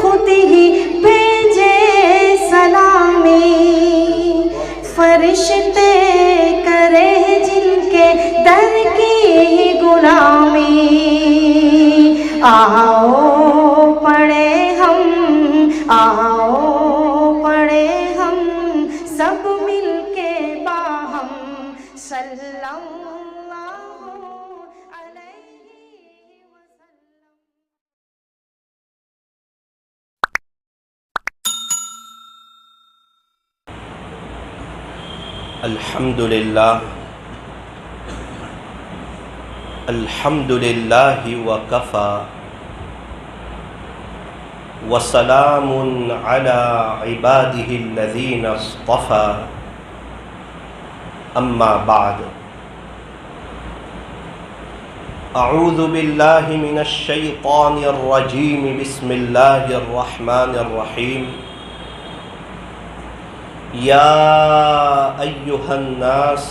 خود ہی بھیجے سلامی، فرشتے کرے جن کے در کی غلامی، آؤ پڑھے ہم، آؤ پڑھے ہم سب مل کے باہم صلی اللہ علیہ وسلم۔ الحمدللہ الحمدللہ وکفا وسلام علی عبادہ الذین اصطفى، اما بعد، اعوذ باللہ من الشیطان الرجیم، بسم اللہ الرحمن الرحیم، یا ایہا الناس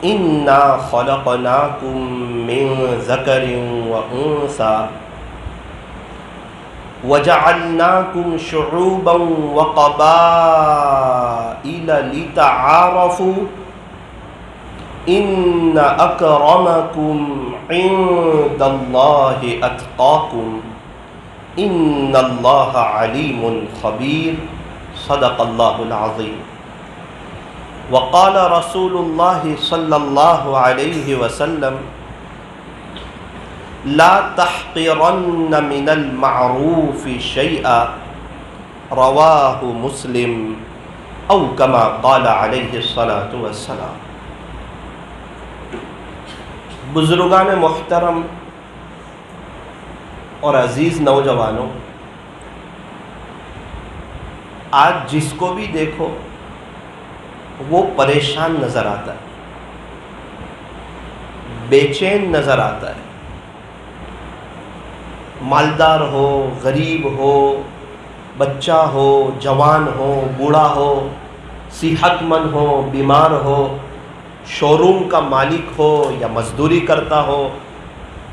انا خلقناکم من ذکر وانثی وجعلناکم شعوبا وقبائل لتعارفوا ان اکرمکم عند اللہ اتقاکم ان اللہ علیم خبیر، صدق اللہ العظیم۔ وقال رسول اللہ صلی اللہ علیہ وسلم، لا تحقرن من المعروف شیئا، رواہ مسلم، او کما قال علیہ الصلاۃ والسلام۔ بزرگان محترم اور عزیز نوجوانوں، آج جس کو بھی دیکھو وہ پریشان نظر آتا ہے، بے چین نظر آتا ہے، مالدار ہو، غریب ہو، بچہ ہو، جوان ہو، بوڑھا ہو، صحت مند ہو، بیمار ہو، شو روم کا مالک ہو یا مزدوری کرتا ہو،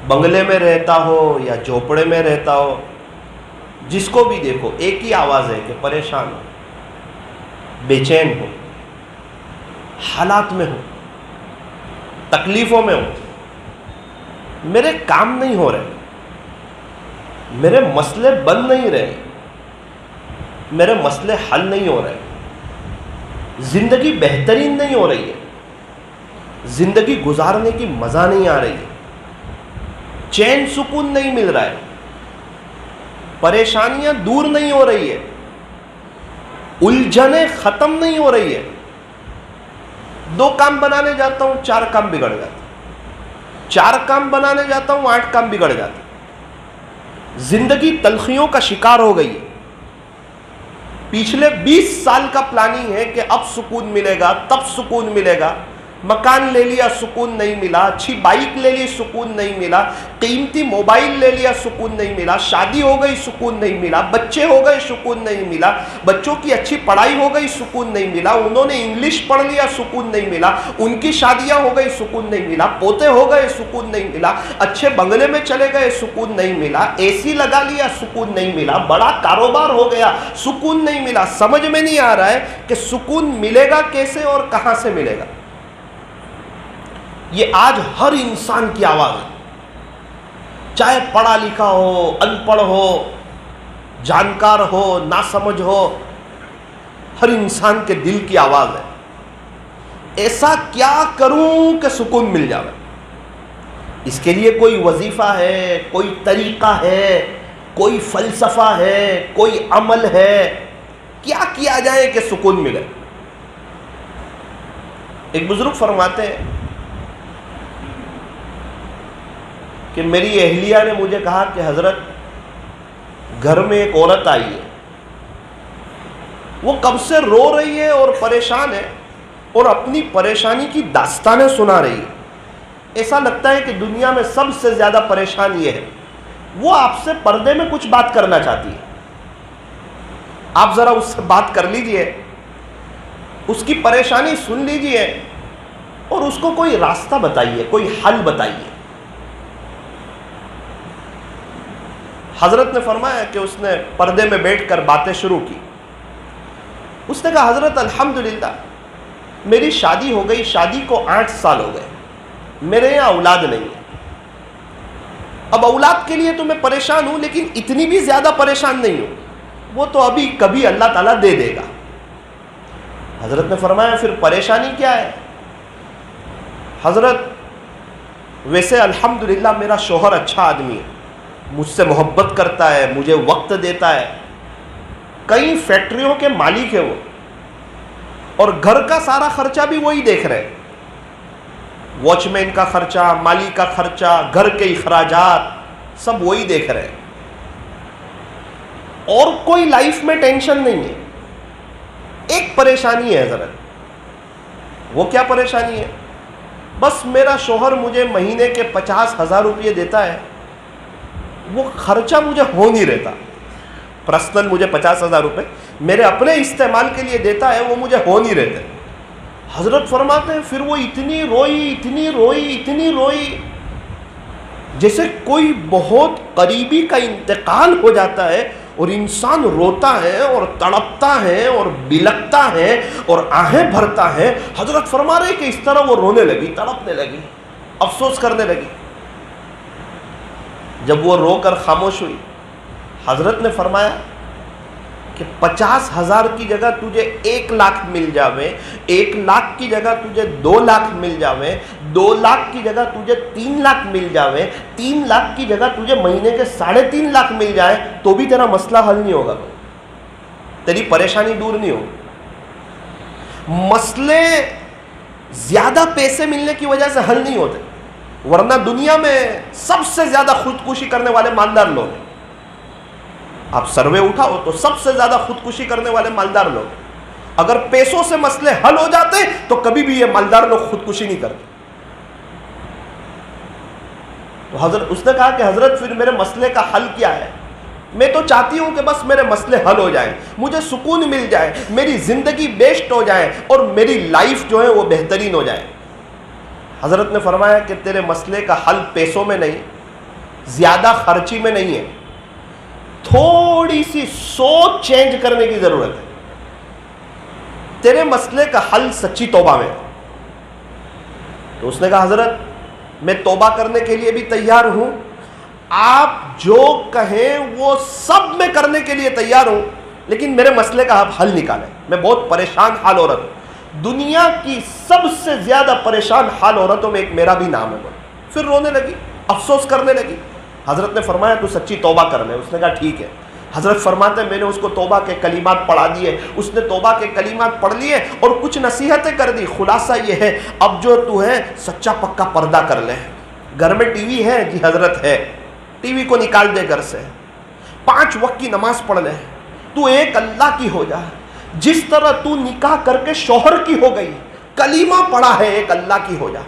بنگلے میں رہتا ہو یا جھوپڑے میں رہتا ہو، جس کو بھی دیکھو ایک ہی آواز ہے کہ پریشان ہو، بے چین ہو، حالات میں ہو، تکلیفوں میں ہو، میرے کام نہیں ہو رہے، میرے مسئلے بن نہیں رہے، میرے مسئلے حل نہیں ہو رہے، زندگی بہترین نہیں ہو رہی ہے، زندگی گزارنے کی مزہ نہیں آ رہی ہے، چین سکون نہیں مل رہا ہے، پریشانیاں دور نہیں ہو رہی ہے، الجھنیں ختم نہیں ہو رہی ہے، 2 کام بنانے جاتا ہوں 4 کام بگڑ جاتے، 4 کام بنانے جاتا ہوں 8 کام بگڑ جاتے، زندگی تلخیوں کا شکار ہو گئی ہے۔ پچھلے 20 سال کا پلاننگ ہے کہ اب سکون ملے گا، تب سکون ملے گا، مکان لے لیا سکون نہیں ملا، اچھی بائک لے لی سکون نہیں ملا، قیمتی موبائل لے لیا سکون نہیں ملا، شادی ہو گئی سکون نہیں ملا، بچے ہو گئے سکون نہیں ملا، بچوں کی اچھی پڑھائی ہو گئی سکون نہیں ملا، انہوں نے انگلش پڑھ لیا سکون نہیں ملا، ان کی شادیاں ہو گئی سکون نہیں ملا، پوتے ہو گئے سکون نہیں ملا، اچھے بنگلے میں چلے گئے سکون نہیں ملا، اے سی لگا لیا سکون نہیں ملا، بڑا کاروبار ہو گیا سکون نہیں ملا۔ سمجھ میں نہیں آ رہا ہے کہ سکون ملے گا کیسے اور کہاں سے ملے گا۔ یہ آج ہر انسان کی آواز ہے، چاہے پڑھا لکھا ہو، ان پڑھ ہو، جانکار ہو، ناسمجھ ہو، ہر انسان کے دل کی آواز ہے، ایسا کیا کروں کہ سکون مل جائے۔ اس کے لیے کوئی وظیفہ ہے، کوئی طریقہ ہے، کوئی فلسفہ ہے، کوئی عمل ہے، کیا کیا جائے کہ سکون ملے۔ ایک بزرگ فرماتے ہیں کہ میری اہلیہ نے مجھے کہا کہ حضرت گھر میں ایک عورت آئی ہے، وہ کب سے رو رہی ہے اور پریشان ہے اور اپنی پریشانی کی داستانیں سنا رہی ہے، ایسا لگتا ہے کہ دنیا میں سب سے زیادہ پریشان یہ ہے۔ وہ آپ سے پردے میں کچھ بات کرنا چاہتی ہے، آپ ذرا اس سے بات کر لیجئے، اس کی پریشانی سن لیجئے اور اس کو کوئی راستہ بتائیے، کوئی حل بتائیے۔ حضرت نے فرمایا کہ اس نے پردے میں بیٹھ کر باتیں شروع کی. اس نے کہا حضرت الحمدللہ میری شادی ہو گئی, شادی کو 8 سال ہو گئے, میرے یہاں اولاد نہیں ہے. اب اولاد کے لیے تو میں پریشان ہوں, لیکن اتنی بھی زیادہ پریشان نہیں ہوں, وہ تو ابھی کبھی اللہ تعالیٰ دے دے گا. حضرت نے فرمایا پھر پریشانی کیا ہے؟ حضرت ویسے الحمدللہ میرا شوہر اچھا آدمی ہے, مجھ سے محبت کرتا ہے, مجھے وقت دیتا ہے, کئی فیکٹریوں کے مالک ہے وہ, اور گھر کا سارا خرچہ بھی وہی دیکھ رہے, واچ مین کا خرچہ, مالی کا خرچہ, گھر کے اخراجات سب وہی دیکھ رہے, اور کوئی لائف میں ٹینشن نہیں ہے. ایک پریشانی ہے حضرت. وہ کیا پریشانی ہے؟ بس میرا شوہر مجھے مہینے کے 50,000 روپئے دیتا ہے, وہ خرچہ مجھے ہو نہیں رہتا. پرسنل مجھے 50,000 روپے میرے اپنے استعمال کے لیے دیتا ہے, وہ مجھے ہو نہیں رہتے. حضرت فرماتے ہیں پھر وہ اتنی روئی جیسے کوئی بہت قریبی کا انتقال ہو جاتا ہے, اور انسان روتا ہے اور تڑپتا ہے اور بلکتا ہے اور آہیں بھرتا ہے. حضرت فرما رہے کہ اس طرح وہ رونے لگی, تڑپنے لگی, افسوس کرنے لگی. جب وہ رو کر خاموش ہوئی, حضرت نے فرمایا کہ 50,000 کی جگہ تجھے 1 لاکھ مل جاوے, 1 لاکھ کی جگہ تجھے 2 لاکھ مل جاوے, 2 لاکھ کی جگہ تجھے 3 لاکھ مل جاوے, 3 لاکھ کی جگہ تجھے مہینے کے 3.5 لاکھ مل جائے, تو بھی تیرا مسئلہ حل نہیں ہوگا, تیری پریشانی دور نہیں ہوگی. مسئلے زیادہ پیسے ملنے کی وجہ سے حل نہیں ہوتے, ورنہ دنیا میں سب سے زیادہ خودکشی کرنے والے مالدار لوگ ہیں. آپ سروے اٹھاؤ تو سب سے زیادہ خودکشی کرنے والے مالدار لوگ. اگر پیسوں سے مسئلے حل ہو جاتے تو کبھی بھی یہ مالدار لوگ خودکشی نہیں کرتے. تو حضرت اس نے کہا کہ حضرت پھر میرے مسئلے کا حل کیا ہے؟ میں تو چاہتی ہوں کہ بس میرے مسئلے حل ہو جائیں, مجھے سکون مل جائے, میری زندگی بیسٹ ہو جائے اور میری لائف جو ہے وہ بہترین ہو جائے. حضرت نے فرمایا کہ تیرے مسئلے کا حل پیسوں میں نہیں, زیادہ خرچی میں نہیں ہے, تھوڑی سی سوچ چینج کرنے کی ضرورت ہے. تیرے مسئلے کا حل سچی توبہ میں. تو اس نے کہا حضرت میں توبہ کرنے کے لیے بھی تیار ہوں, آپ جو کہیں وہ سب میں کرنے کے لیے تیار ہوں, لیکن میرے مسئلے کا آپ حل نکالیں, میں بہت پریشان حال عورت ہوں. دنیا کی سب سے زیادہ پریشان حال عورتوں میں ایک میرا بھی نام ہے. پھر رونے لگی, افسوس کرنے لگی. حضرت نے فرمایا تو سچی توبہ کر لے. اس نے کہا ٹھیک ہے. حضرت فرماتے ہیں میں نے اس کو توبہ کے کلمات پڑھا دیے, اس نے توبہ کے کلمات پڑھ لیے اور کچھ نصیحتیں کر دی. خلاصہ یہ ہے, اب جو تو ہے سچا پکا پردہ کر لے. گھر میں ٹی وی ہے؟ جی حضرت ہے. ٹی وی کو نکال دے گھر سے, 5 وقت کی نماز پڑھ لے. تو ایک اللہ کی ہو جا, جس طرح تو نکاح کر کے شوہر کی ہو گئی, کلمہ پڑھا ہے, ایک اللہ کی ہو جا.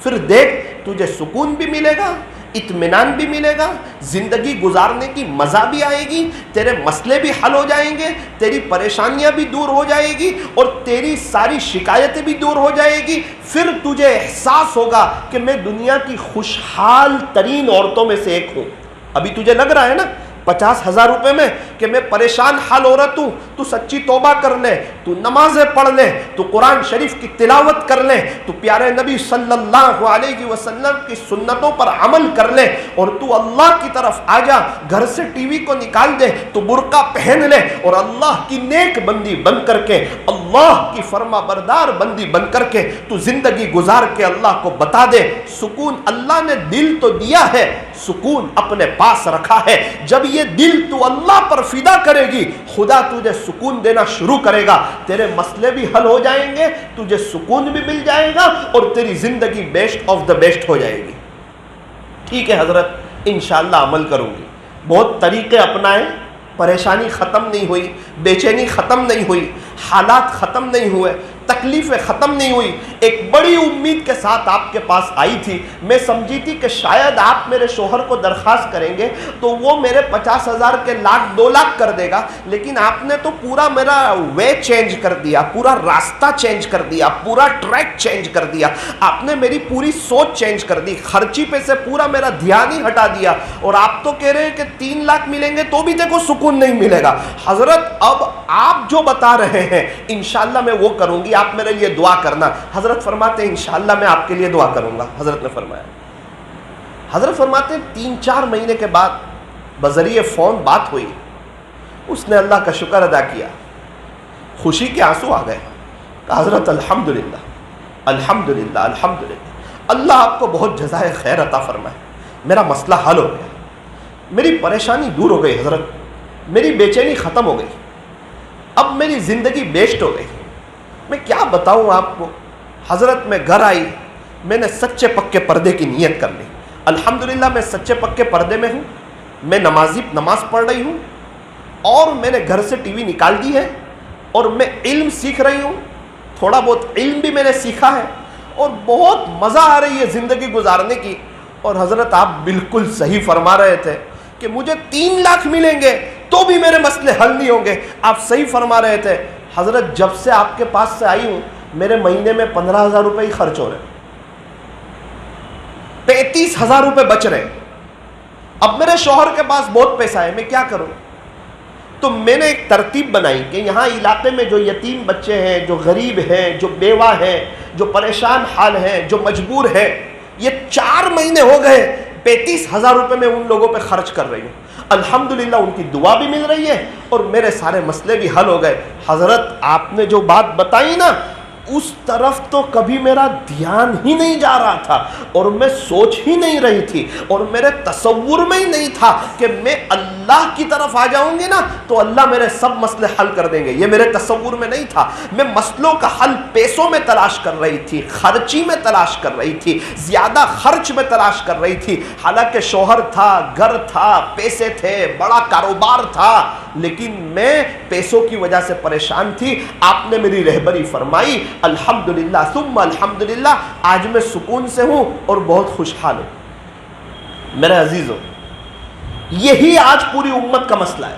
پھر دیکھ تجھے سکون بھی ملے گا, اطمینان بھی ملے گا, زندگی گزارنے کی مزہ بھی آئے گی, تیرے مسئلے بھی حل ہو جائیں گے, تیری پریشانیاں بھی دور ہو جائے گی اور تیری ساری شکایتیں بھی دور ہو جائے گی. پھر تجھے احساس ہوگا کہ میں دنیا کی خوشحال ترین عورتوں میں سے ایک ہوں. ابھی تجھے لگ رہا ہے نا 50,000 روپے میں کہ میں پریشان حال عورت ہوں. تو سچی توبہ کر لے, تو نمازیں پڑھ لے, تو قرآن شریف کی تلاوت کر لے, تو پیارے نبی صلی اللہ علیہ وسلم کی سنتوں پر عمل کر لے, اور تو اللہ کی طرف آ جا. گھر سے ٹی وی کو نکال دے, تو برقع پہن لے اور اللہ کی نیک بندی بن کر کے, اللہ کی فرما بردار بندی بن کر کے تو زندگی گزار کے اللہ کو بتا دے. سکون اللہ نے دل تو دیا ہے, سکون اپنے پاس رکھا ہے. جب یہ دل تو اللہ پر فدا کرے گی, خدا تجھے سکون دینا شروع کرے گا. تیرے مسئلے بھی حل ہو جائیں گے, تجھے سکون بھی مل جائے گا اور تیری زندگی بیسٹ آف دا بیسٹ ہو جائے گی. ٹھیک ہے حضرت, انشاءاللہ عمل کروں گی. بہت طریقے اپنائے, پریشانی ختم نہیں ہوئی, بے چینی ختم نہیں ہوئی, حالات ختم نہیں ہوئے. تکلیفیں ختم نہیں ہوئی. ایک بڑی امید کے ساتھ آپ کے پاس آئی تھی. میں سمجھی تھی کہ شاید آپ میرے شوہر کو درخواست کریں گے تو وہ میرے 50,000 کے لاکھ 2 لاکھ کر دے گا, لیکن آپ نے تو پورا میرا وے چینج کر دیا, پورا راستہ چینج کر دیا, پورا ٹریک چینج کر دیا. آپ نے میری پوری سوچ چینج کر دی, خرچی پہ سے پورا میرا دھیان ہی ہٹا دیا. اور آپ تو کہہ رہے ہیں کہ 3 لاکھ ملیں گے تو بھی دیکھو سکون نہیں ملے گا. حضرت اب آپ جو بتا رہے ہیں انشاءاللہ میں وہ کروں گی, آپ میرے لیے دعا کرنا. حضرت فرماتے ہیں انشاءاللہ میں آپ کے لیے دعا کروں گا. حضرت نے فرمایا. حضرت فرماتے ہیں 3-4 مہینے کے بعد بذریعہ فون بات ہوئی. اس نے اللہ کا شکر ادا کیا, خوشی کے آنسو آ گئے. کہا حضرت الحمدللہ الحمدللہ الحمدللہ, اللہ آپ کو بہت جزائے خیر عطا فرمائے. میرا مسئلہ حل ہو گیا, میری پریشانی دور ہو گئی. حضرت میری بے چینی ختم ہو گئی, اب میری زندگی بیسٹ ہو گئی. میں کیا بتاؤں آپ کو. حضرت میں گھر آئی, میں نے سچے پکے پردے کی نیت کر لی. الحمدللہ میں سچے پکے پردے میں ہوں, میں نماز پڑھ رہی ہوں, اور میں نے گھر سے ٹی وی نکال دی ہے, اور میں علم سیکھ رہی ہوں. تھوڑا بہت علم بھی میں نے سیکھا ہے, اور بہت مزہ آ رہی ہے زندگی گزارنے کی. اور حضرت آپ بالکل صحیح فرما رہے تھے کہ مجھے 3 لاکھ ملیں گے تو بھی میرے مسئلے حل نہیں ہوں گے. آپ صحیح فرما رہے تھے. حضرت جب سے آپ کے پاس سے آئی ہوں میرے مہینے میں 15,000 روپے ہی خرچ ہو رہے, 35,000 روپے بچ رہے. اب میرے شوہر کے پاس بہت پیسہ ہے, میں کیا کروں. تو میں نے ایک ترتیب بنائی کہ یہاں علاقے میں جو یتیم بچے ہیں, جو غریب ہیں, جو بیوہ ہیں, جو پریشان حال ہیں, جو مجبور ہیں, یہ 4 مہینے ہو گئے 35,000 روپے میں ان لوگوں پہ خرچ کر رہی ہوں. الحمدللہ ان کی دعا بھی مل رہی ہے اور میرے سارے مسئلے بھی حل ہو گئے. حضرت آپ نے جو بات بتائی نا, اس طرف تو کبھی میرا دھیان ہی نہیں جا رہا تھا, اور میں سوچ ہی نہیں رہی تھی, اور میرے تصور میں ہی نہیں تھا کہ میں اللہ کی طرف آ جاؤں گی نا تو اللہ میرے سب مسئلے حل کر دیں گے. یہ میرے تصور میں نہیں تھا. میں مسئلوں کا حل پیسوں میں تلاش کر رہی تھی, خرچی میں تلاش کر رہی تھی, زیادہ خرچ میں تلاش کر رہی تھی. حالانکہ شوہر تھا, گھر تھا, پیسے تھے, بڑا کاروبار تھا, لیکن میں پیسوں کی وجہ سے پریشان تھی. آپ نے میری رہبری فرمائی. الحمدللہ ثم الحمدللہ, آج میں سکون سے ہوں اور بہت خوشحال ہوں. میرے عزیزوں, یہی آج پوری امت کا مسئلہ ہے.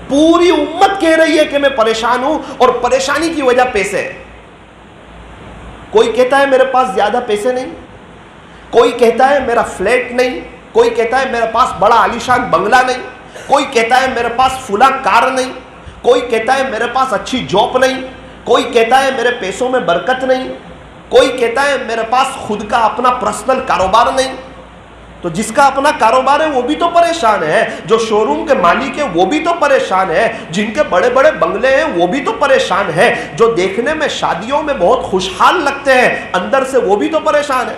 پوری امت کہہ رہی ہے کہ میں پریشان ہوں, اور پریشانی کی وجہ پیسے ہے. کوئی کہتا ہے میرے پاس زیادہ پیسے نہیں, کوئی کہتا ہے میرا فلیٹ نہیں, کوئی کہتا ہے میرے پاس بڑا عالیشان بنگلہ نہیں, کوئی کہتا ہے میرے پاس فلاں کار نہیں, کوئی کہتا ہے میرے پاس اچھی جاب نہیں, کوئی کہتا ہے میرے پیسوں میں برکت نہیں, کوئی کہتا ہے میرے پاس خود کا اپنا پرسنل کاروبار نہیں. تو جس کا اپنا کاروبار ہے وہ بھی تو پریشان ہے, جو شو روم کے مالک ہے وہ بھی تو پریشان ہے, جن کے بڑے بڑے بنگلے ہیں وہ بھی تو پریشان ہے, جو دیکھنے میں شادیوں میں بہت خوشحال لگتے ہیں اندر سے وہ بھی تو پریشان ہے.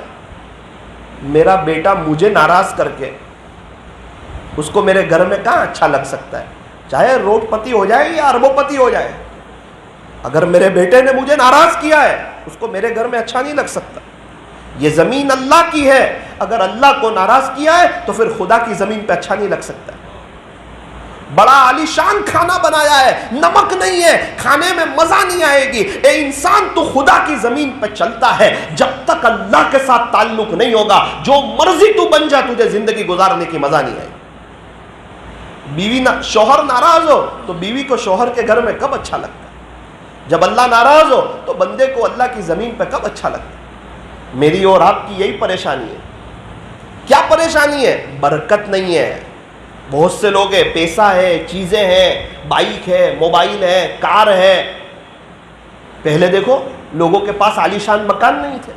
میرا بیٹا مجھے ناراض کر کے اس کو میرے گھر میں کہاں اچھا لگ سکتا ہے, چاہے روڈ پتی ہو جائے یا اربوں پتی ہو جائے. اگر میرے بیٹے نے مجھے ناراض کیا ہے اس کو میرے گھر میں اچھا نہیں لگ سکتا. یہ زمین اللہ کی ہے, اگر اللہ کو ناراض کیا ہے تو پھر خدا کی زمین پہ اچھا نہیں لگ سکتا. بڑا عالیشان کھانا بنایا ہے, نمک نہیں ہے, کھانے میں مزہ نہیں آئے گی. اے انسان, تو خدا کی زمین پہ چلتا ہے, جب تک اللہ کے ساتھ تعلق نہیں ہوگا جو مرضی تو بن جا, تجھے زندگی گزارنے کی مزہ نہیں آئے. بیوی شوہر ناراض ہو تو بیوی کو شوہر کے گھر میں کب اچھا لگتا ہے. جب اللہ ناراض ہو تو بندے کو اللہ کی زمین پہ کب اچھا لگتا ہے. میری اور آپ کی یہی پریشانی ہے. کیا پریشانی ہے؟ برکت نہیں ہے. بہت سے لوگ ہیں, پیسہ ہے, چیزیں ہیں, بائک ہے, موبائل ہے, کار ہے. پہلے دیکھو لوگوں کے پاس عالیشان مکان نہیں تھے,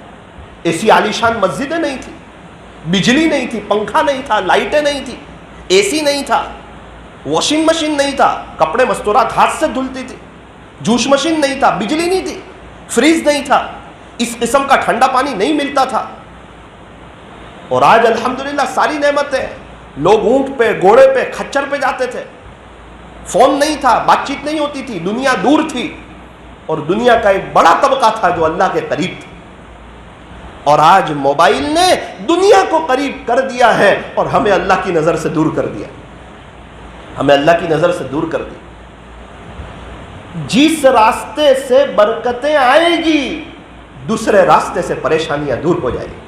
ایسی عالیشان مسجدیں نہیں تھی, بجلی نہیں تھی, پنکھا نہیں تھا, لائٹیں نہیں تھی, اے سی نہیں تھا, واشنگ مشین نہیں تھا, کپڑے مستورات ہاتھ سے دھلتی تھی, جوش مشین نہیں تھا, بجلی نہیں تھی, فریج نہیں تھا, اس قسم کا ٹھنڈا پانی نہیں ملتا تھا. اور آج الحمدللہ ساری نعمتیں. لوگ اونٹ پہ, گھوڑے پہ, کھچر پہ جاتے تھے, فون نہیں تھا, بات چیت نہیں ہوتی تھی, دنیا دور تھی, اور دنیا کا ایک بڑا طبقہ تھا جو اللہ کے قریب تھا. اور آج موبائل نے دنیا کو قریب کر دیا ہے اور ہمیں اللہ کی نظر سے دور کر دیا. ہمیں اللہ کی نظر سے دور کر دیا. جس راستے سے برکتیں آئے گی دوسرے راستے سے پریشانیاں دور ہو جائیں گی.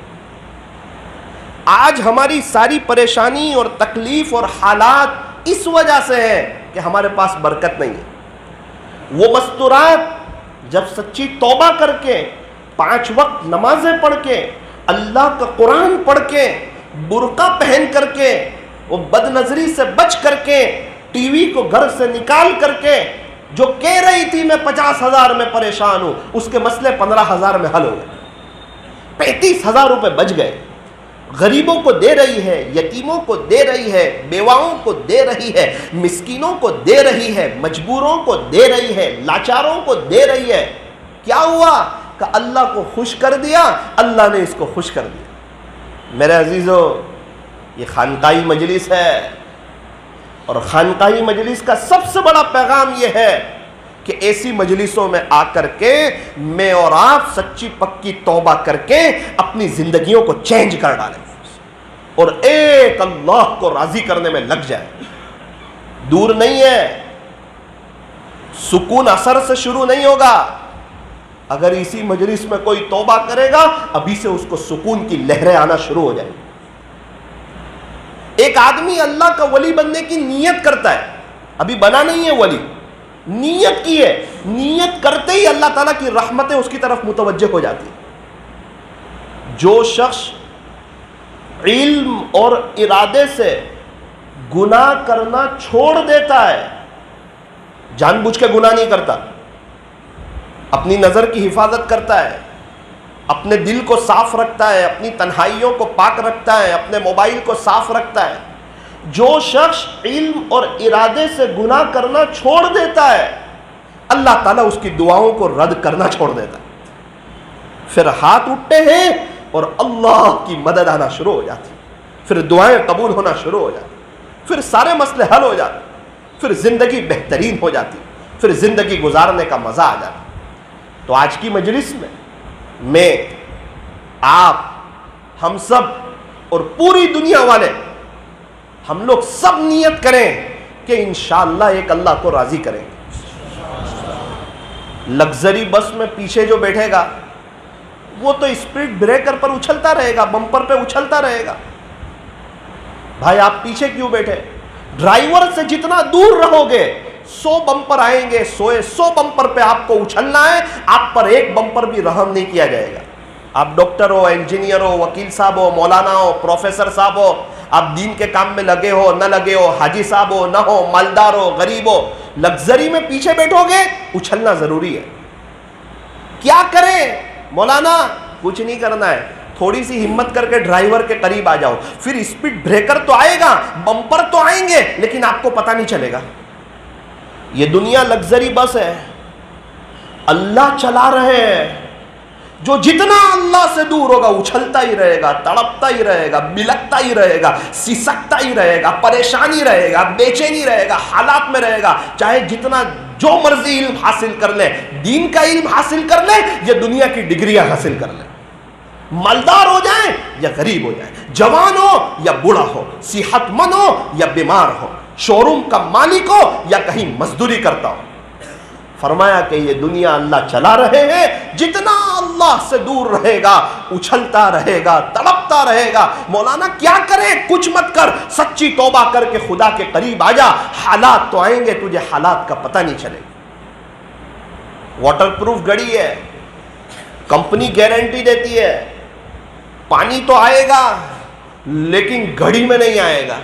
آج ہماری ساری پریشانی اور تکلیف اور حالات اس وجہ سے ہے کہ ہمارے پاس برکت نہیں ہے. وہ مستورات جب سچی توبہ کر کے 5 وقت نمازیں پڑھ کے اللہ کا قرآن پڑھ کے برقع پہن کر کے وہ بد نظری سے بچ کر کے ٹی وی کو گھر سے نکال کر کے جو کہہ رہی تھی میں 50,000 میں پریشان ہوں اس کے مسئلے 15,000 میں حل ہو گئے. 35,000 روپے بچ گئے. غریبوں کو دے رہی ہے, یتیموں کو دے رہی ہے, بیواؤں کو دے رہی ہے, مسکینوں کو دے رہی ہے, مجبوروں کو دے رہی ہے, لاچاروں کو دے رہی ہے. کیا ہوا کہ اللہ کو خوش کر دیا, اللہ نے اس کو خوش کر دیا. میرے عزیزو, یہ خانقاہی مجلس ہے اور خانقاہی مجلس کا سب سے بڑا پیغام یہ ہے کہ ایسی مجلسوں میں آ کر کے میں اور آپ سچی پکی توبہ کر کے اپنی زندگیوں کو چینج کر ڈالیں اور ایک اللہ کو راضی کرنے میں لگ جائیں. دور نہیں ہے, سکون اثر سے شروع نہیں ہوگا. اگر اسی مجلس میں کوئی توبہ کرے گا ابھی سے اس کو سکون کی لہریں آنا شروع ہو جائیں. ایک آدمی اللہ کا ولی بننے کی نیت کرتا ہے, ابھی بنا نہیں ہے ولی, نیت کی ہے, نیت کرتے ہی اللہ تعالیٰ کی رحمتیں اس کی طرف متوجہ ہو جاتی ہیں. جو شخص علم اور ارادے سے گناہ کرنا چھوڑ دیتا ہے, جان بوجھ کے گناہ نہیں کرتا, اپنی نظر کی حفاظت کرتا ہے, اپنے دل کو صاف رکھتا ہے, اپنی تنہائیوں کو پاک رکھتا ہے, اپنے موبائل کو صاف رکھتا ہے. جو شخص علم اور ارادے سے گناہ کرنا چھوڑ دیتا ہے اللہ تعالیٰ اس کی دعاؤں کو رد کرنا چھوڑ دیتا ہے. پھر ہاتھ اٹھتے ہیں اور اللہ کی مدد آنا شروع ہو جاتی, پھر دعائیں قبول ہونا شروع ہو جاتی, پھر سارے مسئلے حل ہو جاتے, پھر زندگی بہترین ہو جاتی, پھر زندگی گزارنے کا مزہ آ جاتا. تو آج کی مجلس میں آپ, ہم سب اور پوری دنیا والے, ہم لوگ سب نیت کریں کہ انشاءاللہ ایک اللہ کو راضی کریں گے. لگژری بس میں پیچھے جو بیٹھے گا وہ تو اسپیڈ بریکر پر اچھلتا رہے گا, بمپر پہ اچھلتا رہے گا. بھائی آپ پیچھے کیوں بیٹھے؟ ڈرائیور سے جتنا دور رہو گے 100 بمپر آئیں گے, 100 بمپر پہ آپ کو اچھلنا ہے, آپ پر ایک بمپر بھی رحم نہیں کیا جائے گا. آپ ڈاکٹر ہو, انجینئر ہو, وکیل صاحب ہو, مولانا ہو, پروفیسر صاحب ہو, آپ دین کے کام میں لگے ہو نہ لگے ہو, حاجی صاحب ہو نہ ہو, مالدار ہو غریب ہو, لگژری میں پیچھے بیٹھو گے اچھلنا ضروری ہے. کیا کریں مولانا؟ کچھ نہیں کرنا ہے, تھوڑی سی ہمت کر کے ڈرائیور کے قریب آ جاؤ, پھر اسپیڈ بریکر تو آئے گا, بمپر تو آئیں گے, لیکن آپ کو پتہ نہیں چلے گا. یہ دنیا لگژری بس ہے, اللہ چلا رہے ہیں. جو جتنا اللہ سے دور ہوگا اچھلتا ہی رہے گا, تڑپتا ہی رہے گا, بلکتا ہی رہے گا, سسکتا ہی رہے گا, پریشانی رہے گا, بے چینی رہے گا, حالات میں رہے گا. چاہے جتنا جو مرضی علم حاصل کر لے, دین کا علم حاصل کر لے یا دنیا کی ڈگریاں حاصل کر لے, مالدار ہو جائیں یا غریب ہو جائیں, جوان ہو یا بوڑھا ہو, صحت مند ہو یا بیمار ہو, شو روم کا مالک ہو یا کہیں مزدوری کرتا ہو. فرمایا کہ یہ دنیا اللہ چلا رہے ہیں, جتنا اللہ سے دور رہے گا اچھلتا رہے گا, تڑپتا رہے گا. مولانا کیا کرے؟ کچھ مت کر, سچی توبہ کر کے خدا کے قریب آ جا. حالات تو آئیں گے, تجھے حالات کا پتہ نہیں چلے گا. واٹر پروف گھڑی ہے, کمپنی گارنٹی دیتی ہے, پانی تو آئے گا لیکن گھڑی میں نہیں آئے گا.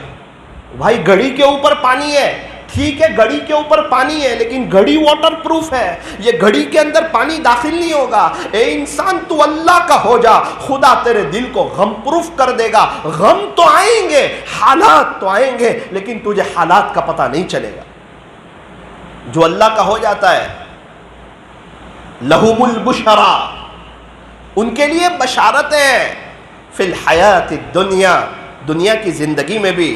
بھائی گھڑی کے اوپر پانی ہے, ٹھیک ہے گھڑی کے اوپر پانی ہے, لیکن گھڑی واٹر پروف ہے, یہ گھڑی کے اندر پانی داخل نہیں ہوگا. اے انسان تو اللہ کا ہو جا, خدا تیرے دل کو غم پروف کر دے گا. غم تو آئیں گے, حالات تو آئیں گے, لیکن تجھے حالات کا پتہ نہیں چلے گا. جو اللہ کا ہو جاتا ہے لہم البشرا, ان کے لیے بشارت ہے, فی الحیات الدنیا, دنیا کی زندگی میں بھی,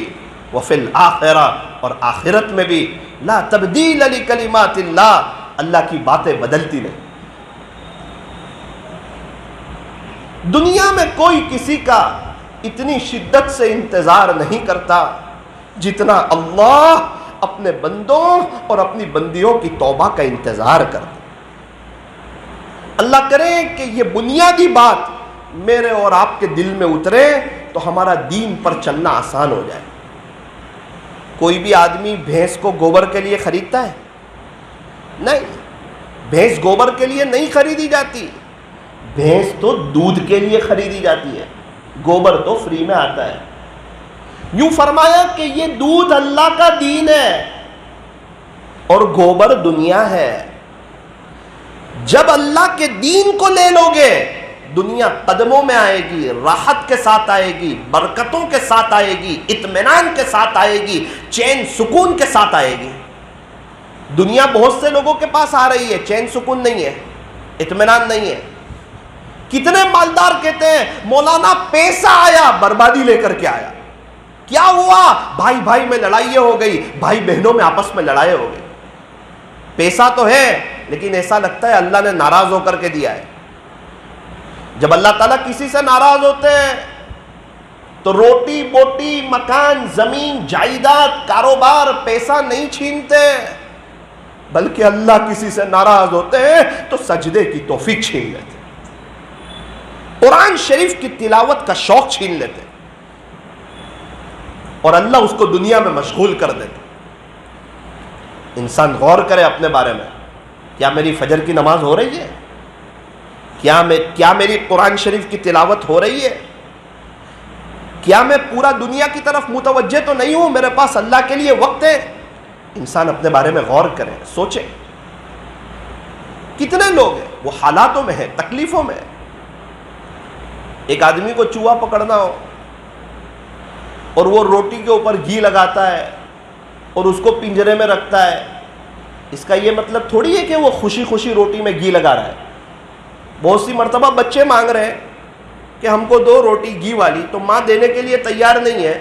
وفی الآخرہ, اور آخرت میں بھی. لا تبدیل لکلمات اللہ, اللہ کی باتیں بدلتی نہیں. دنیا میں کوئی کسی کا اتنی شدت سے انتظار نہیں کرتا جتنا اللہ اپنے بندوں اور اپنی بندیوں کی توبہ کا انتظار کرتے. اللہ کرے کہ یہ بنیادی بات میرے اور آپ کے دل میں اترے تو ہمارا دین پر چلنا آسان ہو جائے. کوئی بھی آدمی بھینس کو گوبر کے لیے خریدتا ہے؟ نہیں، بھینس گوبر کے لیے نہیں خریدی جاتی. بھینس تو دودھ کے لیے خریدی جاتی ہے، گوبر تو فری میں آتا ہے. یوں فرمایا کہ یہ دودھ اللہ کا دین ہے اور گوبر دنیا ہے. جب اللہ کے دین کو لے لو گے دنیا قدموں میں آئے گی، راحت کے ساتھ آئے گی، برکتوں کے ساتھ آئے گی، اطمینان کے ساتھ آئے گی، چین سکون کے ساتھ آئے گی. دنیا بہت سے لوگوں کے پاس آ رہی ہے، چین سکون نہیں ہے، اطمینان نہیں ہے. کتنے مالدار کہتے ہیں مولانا پیسہ آیا بربادی لے کر کے آیا. کیا ہوا؟ بھائی بھائی میں لڑائیاں ہو گئی، بھائی بہنوں میں آپس میں لڑائیں ہو گئی. پیسہ تو ہے لیکن ایسا لگتا ہے اللہ نے ناراض ہو کر کے دیا ہے. جب اللہ تعالیٰ کسی سے ناراض ہوتے ہیں تو روٹی بوٹی، مکان، زمین، جائیداد، کاروبار، پیسہ نہیں چھینتے، بلکہ اللہ کسی سے ناراض ہوتے ہیں تو سجدے کی توفیق چھین لیتے، قرآن شریف کی تلاوت کا شوق چھین لیتے اور اللہ اس کو دنیا میں مشغول کر دیتے. انسان غور کرے اپنے بارے میں، کیا میری فجر کی نماز ہو رہی ہے؟ کیا میری قرآن شریف کی تلاوت ہو رہی ہے؟ کیا میں پورا دنیا کی طرف متوجہ تو نہیں ہوں؟ میرے پاس اللہ کے لیے وقت ہے؟ انسان اپنے بارے میں غور کرے، سوچے. کتنے لوگ ہیں وہ حالاتوں میں ہیں، تکلیفوں میں ہیں. ایک آدمی کو چوہا پکڑنا ہو اور وہ روٹی کے اوپر گھی لگاتا ہے اور اس کو پنجرے میں رکھتا ہے، اس کا یہ مطلب تھوڑی ہے کہ وہ خوشی خوشی روٹی میں گھی لگا رہا ہے. بہت سی مرتبہ بچے مانگ رہے ہیں کہ ہم کو دو روٹی گھی والی، تو ماں دینے کے لیے تیار نہیں ہے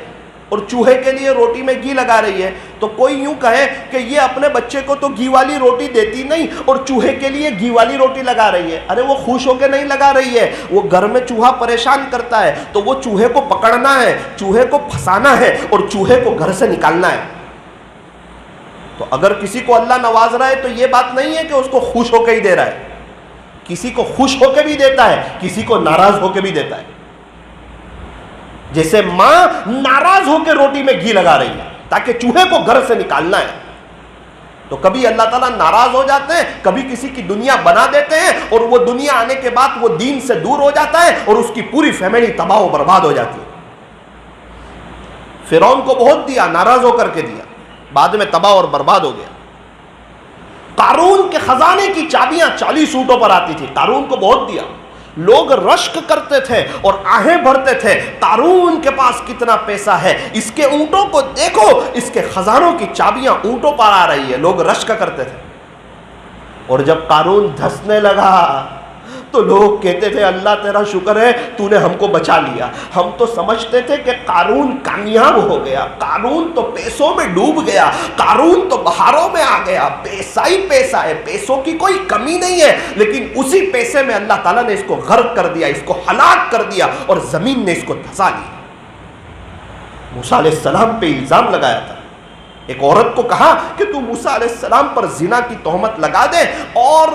اور چوہے کے لیے روٹی میں گھی لگا رہی ہے. تو کوئی یوں کہے کہ یہ اپنے بچے کو تو گھی والی روٹی دیتی نہیں اور چوہے کے لیے گھی والی روٹی لگا رہی ہے. ارے وہ خوش ہو کے نہیں لگا رہی ہے، وہ گھر میں چوہا پریشان کرتا ہے تو وہ چوہے کو پکڑنا ہے، چوہے کو پھنسانا ہے اور چوہے کو گھر سے نکالنا ہے. تو اگر کسی کو اللہ نواز رہا ہے تو یہ بات نہیں ہے کہ اس کو خوش ہو کے ہی دے رہا ہے، کسی کو خوش ہو کے بھی دیتا ہے، کسی کو ناراض ہو کے بھی دیتا ہے. جیسے ماں ناراض ہو کے روٹی میں گھی لگا رہی ہے تاکہ چوہے کو گھر سے نکالنا ہے، تو کبھی اللہ تعالیٰ ناراض ہو جاتے ہیں، کبھی کسی کی دنیا بنا دیتے ہیں اور وہ دنیا آنے کے بعد وہ دین سے دور ہو جاتا ہے اور اس کی پوری فیملی تباہ و برباد ہو جاتی ہے. فرعون کو بہت دیا، ناراض ہو کر کے دیا، بعد میں تباہ اور برباد ہو گیا. قارون کے خزانے کی چابیاں 40 اونٹوں پر آتی تھی، قارون کو بہت دیا. لوگ رشک کرتے تھے اور آہیں بھرتے تھے، قارون کے پاس کتنا پیسہ ہے، اس کے اونٹوں کو دیکھو، اس کے خزانوں کی چابیاں اونٹوں پر آ رہی ہے. لوگ رشک کرتے تھے. اور جب قارون دھسنے لگا تو لوگ کہتے تھے اللہ تیرا شکر ہے تو نے ہم کو بچا لیا. ہم تو سمجھتے تھے کہ قارون کامیاب ہو گیا، قارون تو پیسوں میں ڈوب گیا، قارون تو بہاروں میں آ گیا، پیسہ ہی پیسہ ہے، پیسوں کی کوئی کمی نہیں ہے. لیکن اسی پیسے میں اللہ تعالیٰ نے اس کو غرق کر دیا، اس کو ہلاک کر دیا اور زمین نے اس کو دھسا لیا. موسیٰ علیہ السلام پہ الزام لگایا تھا. ایک عورت کو کہا کہ تو موسیٰ علیہ السلام پر زنا کی تہمت لگا دے اور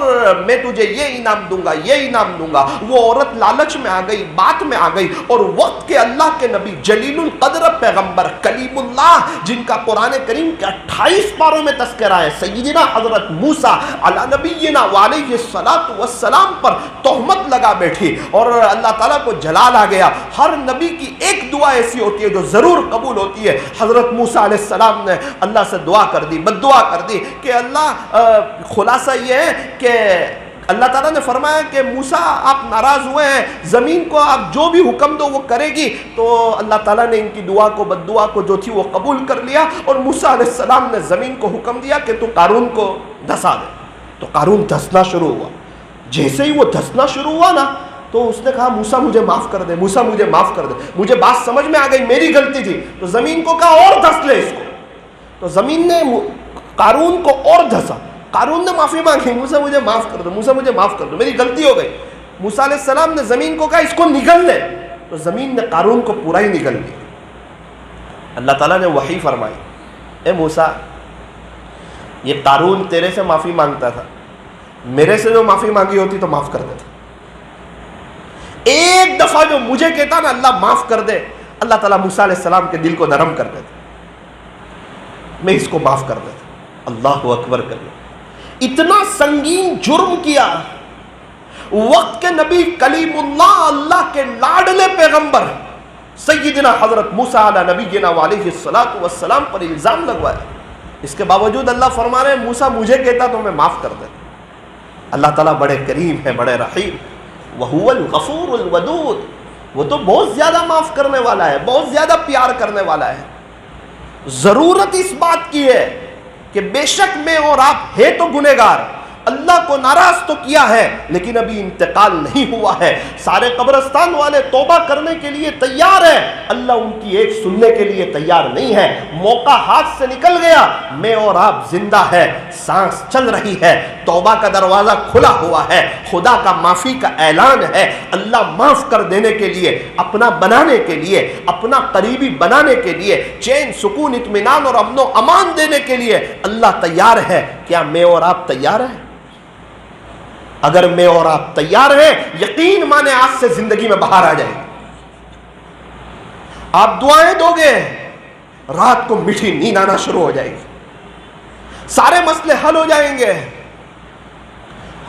میں تجھے یہ انعام دوں گا، یہ انعام دوں گا. وہ عورت لالچ میں آ گئی، بات میں آ گئی اور وقت کے اللہ کے نبی جلیل القدر پیغمبر کلیم اللہ جن کا قرآن کریم کے 28 پاروں میں تذکرہ ہے، سیدنا حضرت موسیٰ علی نبینا وعلیہ الصلاۃ والسلام پر تہمت لگا بیٹھی اور اللہ تعالیٰ کو جلال آ گیا. ہر نبی کی ایک دعا ایسی ہوتی ہے جو ضرور قبول ہوتی ہے. حضرت موسیٰ علیہ السلام نے اللہ سے دعا کر دی، بد دعا کر دی کہ اللہ خلاصہ یہ ہے کہ اللہ تعالیٰ نے فرمایا کہ موسیٰ آپ ناراض ہوئے ہیں، زمین کو آپ جو بھی حکم دو وہ کرے گی. تو اللہ تعالیٰ نے ان کی دعا کو، بد دعا کو جو تھی وہ قبول کر لیا اور موسیٰ علیہ السلام نے زمین کو حکم دیا کہ تو قارون کو دھسا دے. تو قارون دھسنا شروع ہوا. جیسے ہی وہ دھسنا شروع ہوا نا تو اس نے کہا موسیٰ مجھے معاف کر دے، موسیٰ مجھے معاف کر دے، مجھے بات سمجھ میں آ گئی، میری غلطی تھی. تو زمین کو کہا اور دھس لے اس کو. تو زمین نے قارون کو اور دھسا. قارون نے معافی مانگی، موسیٰ مجھے معاف کر دو، موسیٰ مجھے معاف کر دو، میری غلطی ہو گئی. موسیٰ علیہ السلام نے زمین کو کہا اس کو نگل لے. تو زمین نے قارون کو پورا ہی نگل لیا. اللہ تعالیٰ نے وحی فرمائی، اے موسیٰ یہ قارون تیرے سے معافی مانگتا تھا، میرے سے جو معافی مانگی ہوتی تو معاف کر دیتا. ایک دفعہ جو مجھے کہتا نا اللہ معاف کر دے، اللہ تعالیٰ موسیٰ علیہ السلام کے دل کو نرم کر دیتا، میں اس کو معاف کر دیتا. اللہ اکبر کر دے. اتنا سنگین جرم کیا، وقت کے نبی کلیم اللہ، اللہ کے لاڈلے پیغمبر سیدنا حضرت موسیٰ علیہ نبینا علیہ الصلوۃ والسلام پر الزام لگوایا. اس کے باوجود اللہ فرما رہے ہیں موسیٰ مجھے کہتا تو میں معاف کر دیتا. اللہ تعالیٰ بڑے کریم ہے، بڑے رحیم. وَهُوَ الْغَفُورُ الْوَدُودُ، وہ تو بہت زیادہ معاف کرنے والا ہے، بہت زیادہ پیار کرنے والا ہے. ضرورت اس بات کی ہے کہ بے شک میں اور آپ ہے تو گنہگار، اللہ کو ناراض تو کیا ہے لیکن ابھی انتقال نہیں ہوا ہے. سارے قبرستان والے توبہ کرنے کے لیے تیار ہیں، اللہ ان کی ایک سننے کے لیے تیار نہیں ہے. موقع ہاتھ سے نکل گیا، میں اور آپ زندہ ہے، سانس چل رہی ہے، توبہ کا دروازہ کھلا ہوا ہے، خدا کا معافی کا اعلان ہے. اللہ معاف کر دینے کے لیے، اپنا بنانے کے لیے، اپنا قریبی بنانے کے لیے، چین سکون اطمینان اور امن و امان دینے کے لیے اللہ تیار ہے. کیا میں اور آپ تیار ہیں؟ اگر میں اور آپ تیار ہیں، یقین مانے آج سے زندگی میں باہر آ جائے گی. آپ دعائیں دو گے، رات کو میٹھی نیند آنا شروع ہو جائے گی، سارے مسئلے حل ہو جائیں گے.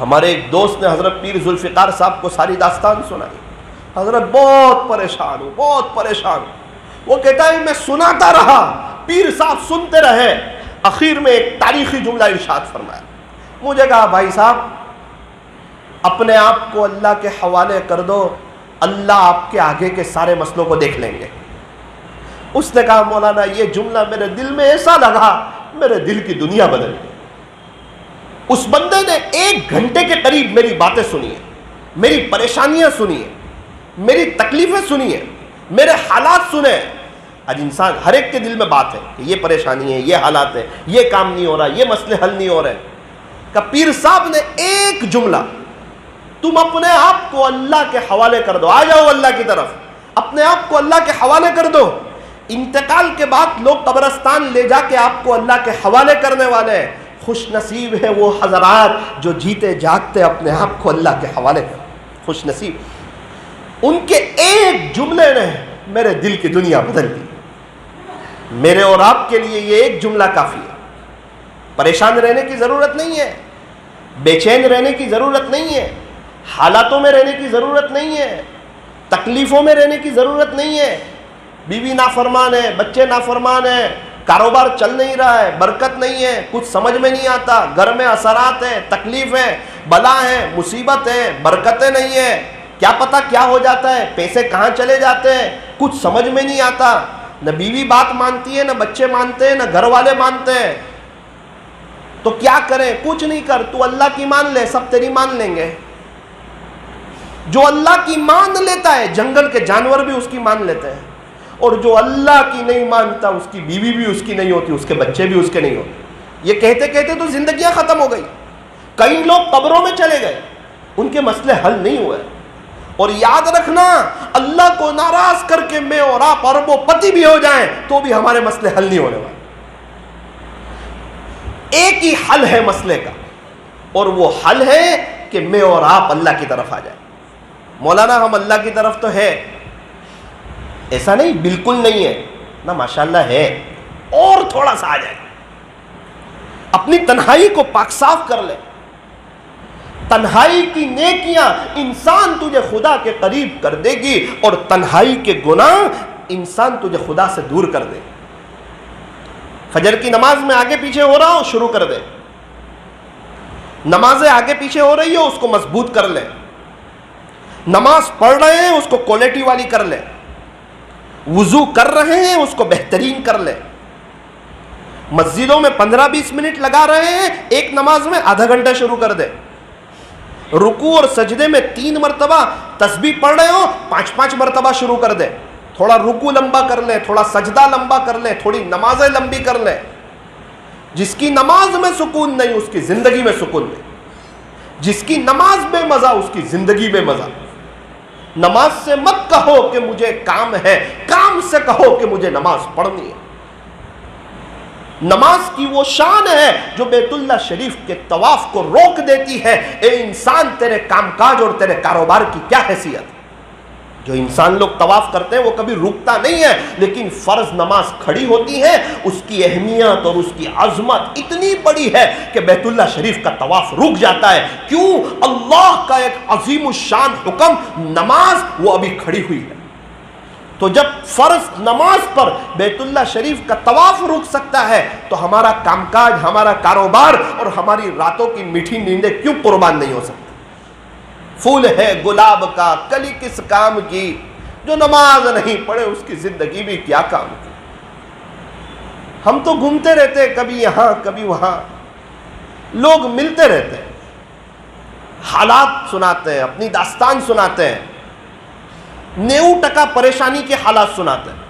ہمارے ایک دوست نے حضرت پیر ذوالفقار صاحب کو ساری داستان سنائی. حضرت بہت پریشان ہوں، بہت پریشان ہوں. وہ کہتا ہے میں سناتا رہا، پیر صاحب سنتے رہے. اخیر میں ایک تاریخی جملہ ارشاد فرمایا. مجھے کہا بھائی صاحب اپنے آپ کو اللہ کے حوالے کر دو، اللہ آپ کے آگے کے سارے مسئلوں کو دیکھ لیں گے. اس نے کہا مولانا یہ جملہ میرے دل میں ایسا لگا، میرے دل کی دنیا بدل گئی. اس بندے نے 1 گھنٹے کے قریب میری باتیں سنی ہیں، میری پریشانیاں سنی ہیں، میری تکلیفیں سنی ہیں، میرے حالات سنے. آج انسان ہر ایک کے دل میں بات ہے کہ یہ پریشانی ہے، یہ حالات ہے، یہ کام نہیں ہو رہا، یہ مسئلے حل نہیں ہو رہے. کہ پیر صاحب نے ایک جملہ، تم اپنے آپ کو اللہ کے حوالے کر دو، آ جاؤ اللہ کی طرف، اپنے آپ کو اللہ کے حوالے کر دو. انتقال کے بعد لوگ قبرستان لے جا کے آپ کو اللہ کے حوالے کرنے والے ہیں. خوش نصیب ہے وہ حضرات جو جیتے جاگتے اپنے آپ کو اللہ کے حوالے کر. خوش نصیب. ان کے ایک جملے نے میرے دل کی دنیا بدل دی. میرے اور آپ کے لیے یہ ایک جملہ کافی ہے. پریشان رہنے کی ضرورت نہیں ہے، بے چین رہنے کی ضرورت نہیں ہے، حالاتوں میں رہنے کی ضرورت نہیں ہے، تکلیفوں میں رہنے کی ضرورت نہیں ہے. بیوی نافرمان ہے، بچے نافرمان ہیں، کاروبار چل نہیں رہا ہے، برکت نہیں ہے، کچھ سمجھ میں نہیں آتا، گھر میں اثرات ہیں، تکلیف ہیں، بلا ہیں، مصیبت ہیں، برکتیں نہیں ہیں، کیا پتہ کیا ہو جاتا ہے، پیسے کہاں چلے جاتے ہیں، کچھ سمجھ میں نہیں آتا. نہ بیوی بات مانتی ہے، نہ بچے مانتے ہیں، نہ گھر والے مانتے ہیں. تو کیا کریں؟ کچھ نہیں کر، تو اللہ کی مان لے، سب تیری مان لیں گے. جو اللہ کی مان لیتا ہے جنگل کے جانور بھی اس کی مان لیتے ہیں، اور جو اللہ کی نہیں مانتا اس کی بیوی بھی اس کی نہیں ہوتی، اس کے بچے بھی اس کے نہیں ہوتے. یہ کہتے کہتے تو زندگیاں ختم ہو گئی. کئی لوگ قبروں میں چلے گئے، ان کے مسئلے حل نہیں ہوئے. اور یاد رکھنا، اللہ کو ناراض کر کے میں اور آپ اربوں پتی بھی ہو جائیں تو بھی ہمارے مسئلے حل نہیں ہونے والے. ایک ہی حل ہے مسئلے کا، اور وہ حل ہے کہ میں اور آپ اللہ کی طرف آ جائیں. مولانا ہم اللہ کی طرف تو ہے، ایسا نہیں بالکل نہیں ہے نا، ماشاءاللہ ہے، اور تھوڑا سا آ جائے. اپنی تنہائی کو پاک صاف کر لے. تنہائی کی نیکیاں انسان تجھے خدا کے قریب کر دے گی، اور تنہائی کے گناہ انسان تجھے خدا سے دور کر دے گی. فجر کی نماز میں آگے پیچھے ہو رہا ہو، شروع کر دے. نمازیں آگے پیچھے ہو رہی ہو، اس کو مضبوط کر لے. نماز پڑھ رہے ہیں اس کو کوالٹی والی کر لے. وضو کر رہے ہیں اس کو بہترین کر لے. مسجدوں میں 15-20 منٹ لگا رہے ہیں، ایک نماز میں آدھا گھنٹہ شروع کر دے. رکوع اور سجدے میں 3 مرتبہ تسبیح پڑھ رہے ہو، 5-5 مرتبہ شروع کر دے. تھوڑا رکوع لمبا کر لے، تھوڑا سجدہ لمبا کر لے، تھوڑی نمازیں لمبی کر لے. جس کی نماز میں سکون نہیں اس کی زندگی میں سکون نہیں. جس کی نماز بے مزہ اس کی زندگی بے مزہ. نماز سے مت کہو کہ مجھے کام ہے، کام سے کہو کہ مجھے نماز پڑھنی ہے. نماز کی وہ شان ہے جو بیت اللہ شریف کے طواف کو روک دیتی ہے. اے انسان تیرے کام کاج اور تیرے کاروبار کی کیا حیثیت ہے؟ جو انسان لوگ طواف کرتے ہیں وہ کبھی رکتا نہیں ہے، لیکن فرض نماز کھڑی ہوتی ہے، اس کی اہمیت اور اس کی عظمت اتنی بڑی ہے کہ بیت اللہ شریف کا طواف رک جاتا ہے. کیوں؟ اللہ کا ایک عظیم الشان حکم نماز وہ ابھی کھڑی ہوئی ہے. تو جب فرض نماز پر بیت اللہ شریف کا طواف رک سکتا ہے تو ہمارا کام کاج، ہمارا کاروبار اور ہماری راتوں کی میٹھی نیندیں کیوں قربان نہیں ہو سکتی؟ پھول ہے گلاب کا کلی کس کام کی، جو نماز نہیں پڑھے اس کی زندگی بھی کیا کام کی. ہم تو گھومتے رہتے ہیں، کبھی یہاں کبھی وہاں، لوگ ملتے رہتے ہیں، حالات سناتے ہیں، اپنی داستان سناتے ہیں، 90% پریشانی کے حالات سناتے ہیں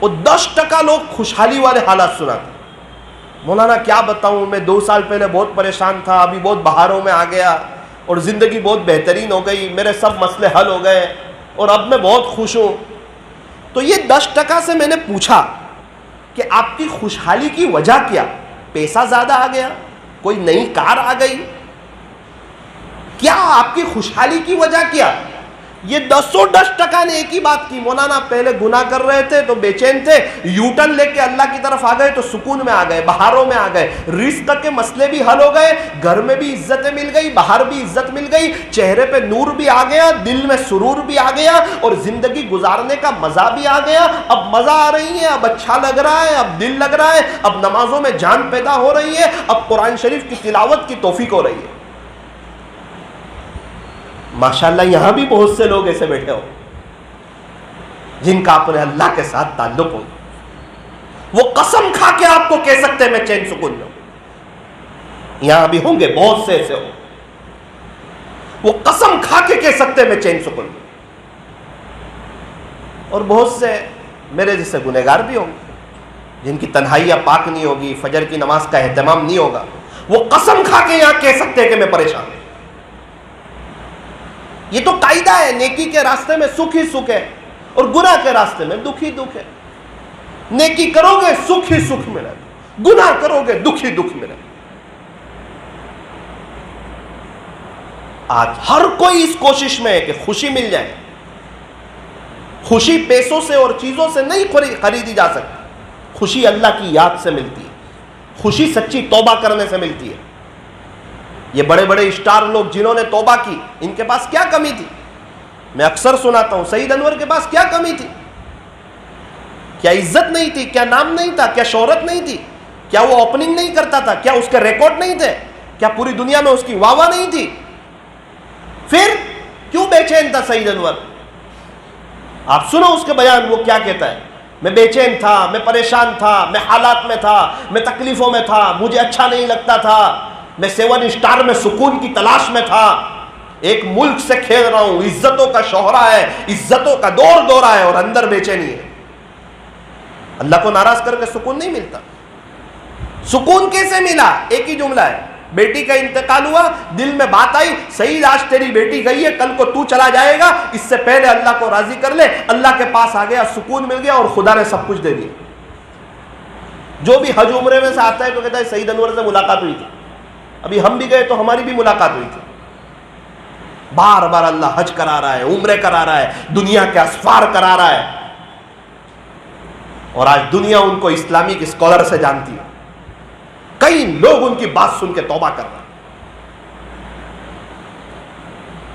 اور 10% لوگ خوشحالی والے حالات سناتے ہیں. مولانا کیا بتاؤں، میں 2 سال پہلے بہت پریشان تھا، ابھی بہت بہاروں میں آ گیا اور زندگی بہت بہترین ہو گئی، میرے سب مسئلے حل ہو گئے اور اب میں بہت خوش ہوں. تو یہ 10% سے میں نے پوچھا کہ آپ کی خوشحالی کی وجہ کیا؟ پیسہ زیادہ آ گیا، کوئی نئی کار آ گئی، کیا آپ کی خوشحالی کی وجہ کیا؟ یہ 10% نے ایک ہی بات کی، مولانا پہلے گناہ کر رہے تھے تو بے چین تھے، یو ٹرن لے کے اللہ کی طرف آ گئے تو سکون میں آ گئے، بہاروں میں آ گئے، رزق کے مسئلے بھی حل ہو گئے، گھر میں بھی عزتیں مل گئی، باہر بھی عزت مل گئی، چہرے پہ نور بھی آ گیا، دل میں سرور بھی آ گیا اور زندگی گزارنے کا مزہ بھی آ گیا. اب مزہ آ رہی ہے، اب اچھا لگ رہا ہے، اب دل لگ رہا ہے، اب نمازوں میں جان پیدا ہو رہی ہے، اب قرآن شریف کی تلاوت کی توفیق ہو رہی ہے. ماشاءاللہ یہاں بھی بہت سے لوگ ایسے بیٹھے ہو جن کا اپنے اللہ کے ساتھ تعلق ہو، وہ قسم کھا کے آپ کو کہہ سکتے ہیں میں چین سکون میں ہوں. یہاں بھی ہوں گے بہت سے ایسے ہو، وہ قسم کھا کے کہہ سکتے ہیں میں چین سکون میں ہوں. اور بہت سے میرے جیسے گنہگار بھی ہوں گے جن کی تنہائیاں پاک نہیں ہوگی، فجر کی نماز کا اہتمام نہیں ہوگا، وہ قسم کھا کے یہاں کہہ سکتے ہیں کہ میں پریشان ہوں. یہ تو قاعدہ ہے، نیکی کے راستے میں سکھ ہی سکھ ہے اور گناہ کے راستے میں دکھ ہی دکھ ہے. نیکی کرو گے سکھ ہی سکھ ملے گا، گناہ کرو گے دکھ ہی دکھ ملے گا. آج ہر کوئی اس کوشش میں ہے کہ خوشی مل جائے. خوشی پیسوں سے اور چیزوں سے نہیں خریدی جا سکتی، خوشی اللہ کی یاد سے ملتی ہے، خوشی سچی توبہ کرنے سے ملتی ہے. یہ بڑے بڑے اسٹار لوگ جنہوں نے توبہ کی، ان کے پاس کیا کمی تھی؟ میں اکثر سناتا ہوں، سعید انور کے پاس کیا کمی تھی؟ کیا عزت نہیں تھی؟ کیا نام نہیں تھا؟ کیا شہرت نہیں تھی؟ کیا وہ اوپننگ نہیں کرتا تھا؟ کیا اس کے ریکارڈ نہیں تھے؟ کیا پوری دنیا میں اس کی واہ واہ نہیں تھی؟ پھر کیوں بے چین تھا سعید انور؟ آپ سنو اس کے بیان، وہ کیا کہتا ہے. میں بے چین تھا، میں پریشان تھا، میں حالات میں تھا، میں تکلیفوں میں تھا، مجھے اچھا نہیں لگتا تھا، میں 7 اسٹار میں سکون کی تلاش میں تھا، ایک ملک سے کھیل رہا ہوں، عزتوں کا شوہرہ ہے، عزتوں کا دور ہے اور اندر بے چینی ہے. اللہ کو ناراض کر کے سکون نہیں ملتا. سکون کیسے ملا؟ ایک ہی جملہ ہے، بیٹی کا انتقال ہوا، دل میں بات آئی، سعید آج تیری بیٹی گئی ہے، کل کو تو چلا جائے گا، اس سے پہلے اللہ کو راضی کر لے. اللہ کے پاس آ گیا، سکون مل گیا اور خدا نے سب کچھ دے دیا. جو بھی حج عمرے میں سے آتا ہے تو کہتا ہے سعید انور سے ملاقات ہوئی تھی، ابھی ہم بھی گئے تو ہماری بھی ملاقات ہوئی تھی. بار بار اللہ حج کرا رہا ہے، عمرے کرا رہا ہے، دنیا کے اسفار کرا رہا ہے، اور آج دنیا ان کو اسلامک اسکالر سے جانتی ہے. کئی لوگ ان کی بات سن کے توبہ کر رہے ہیں.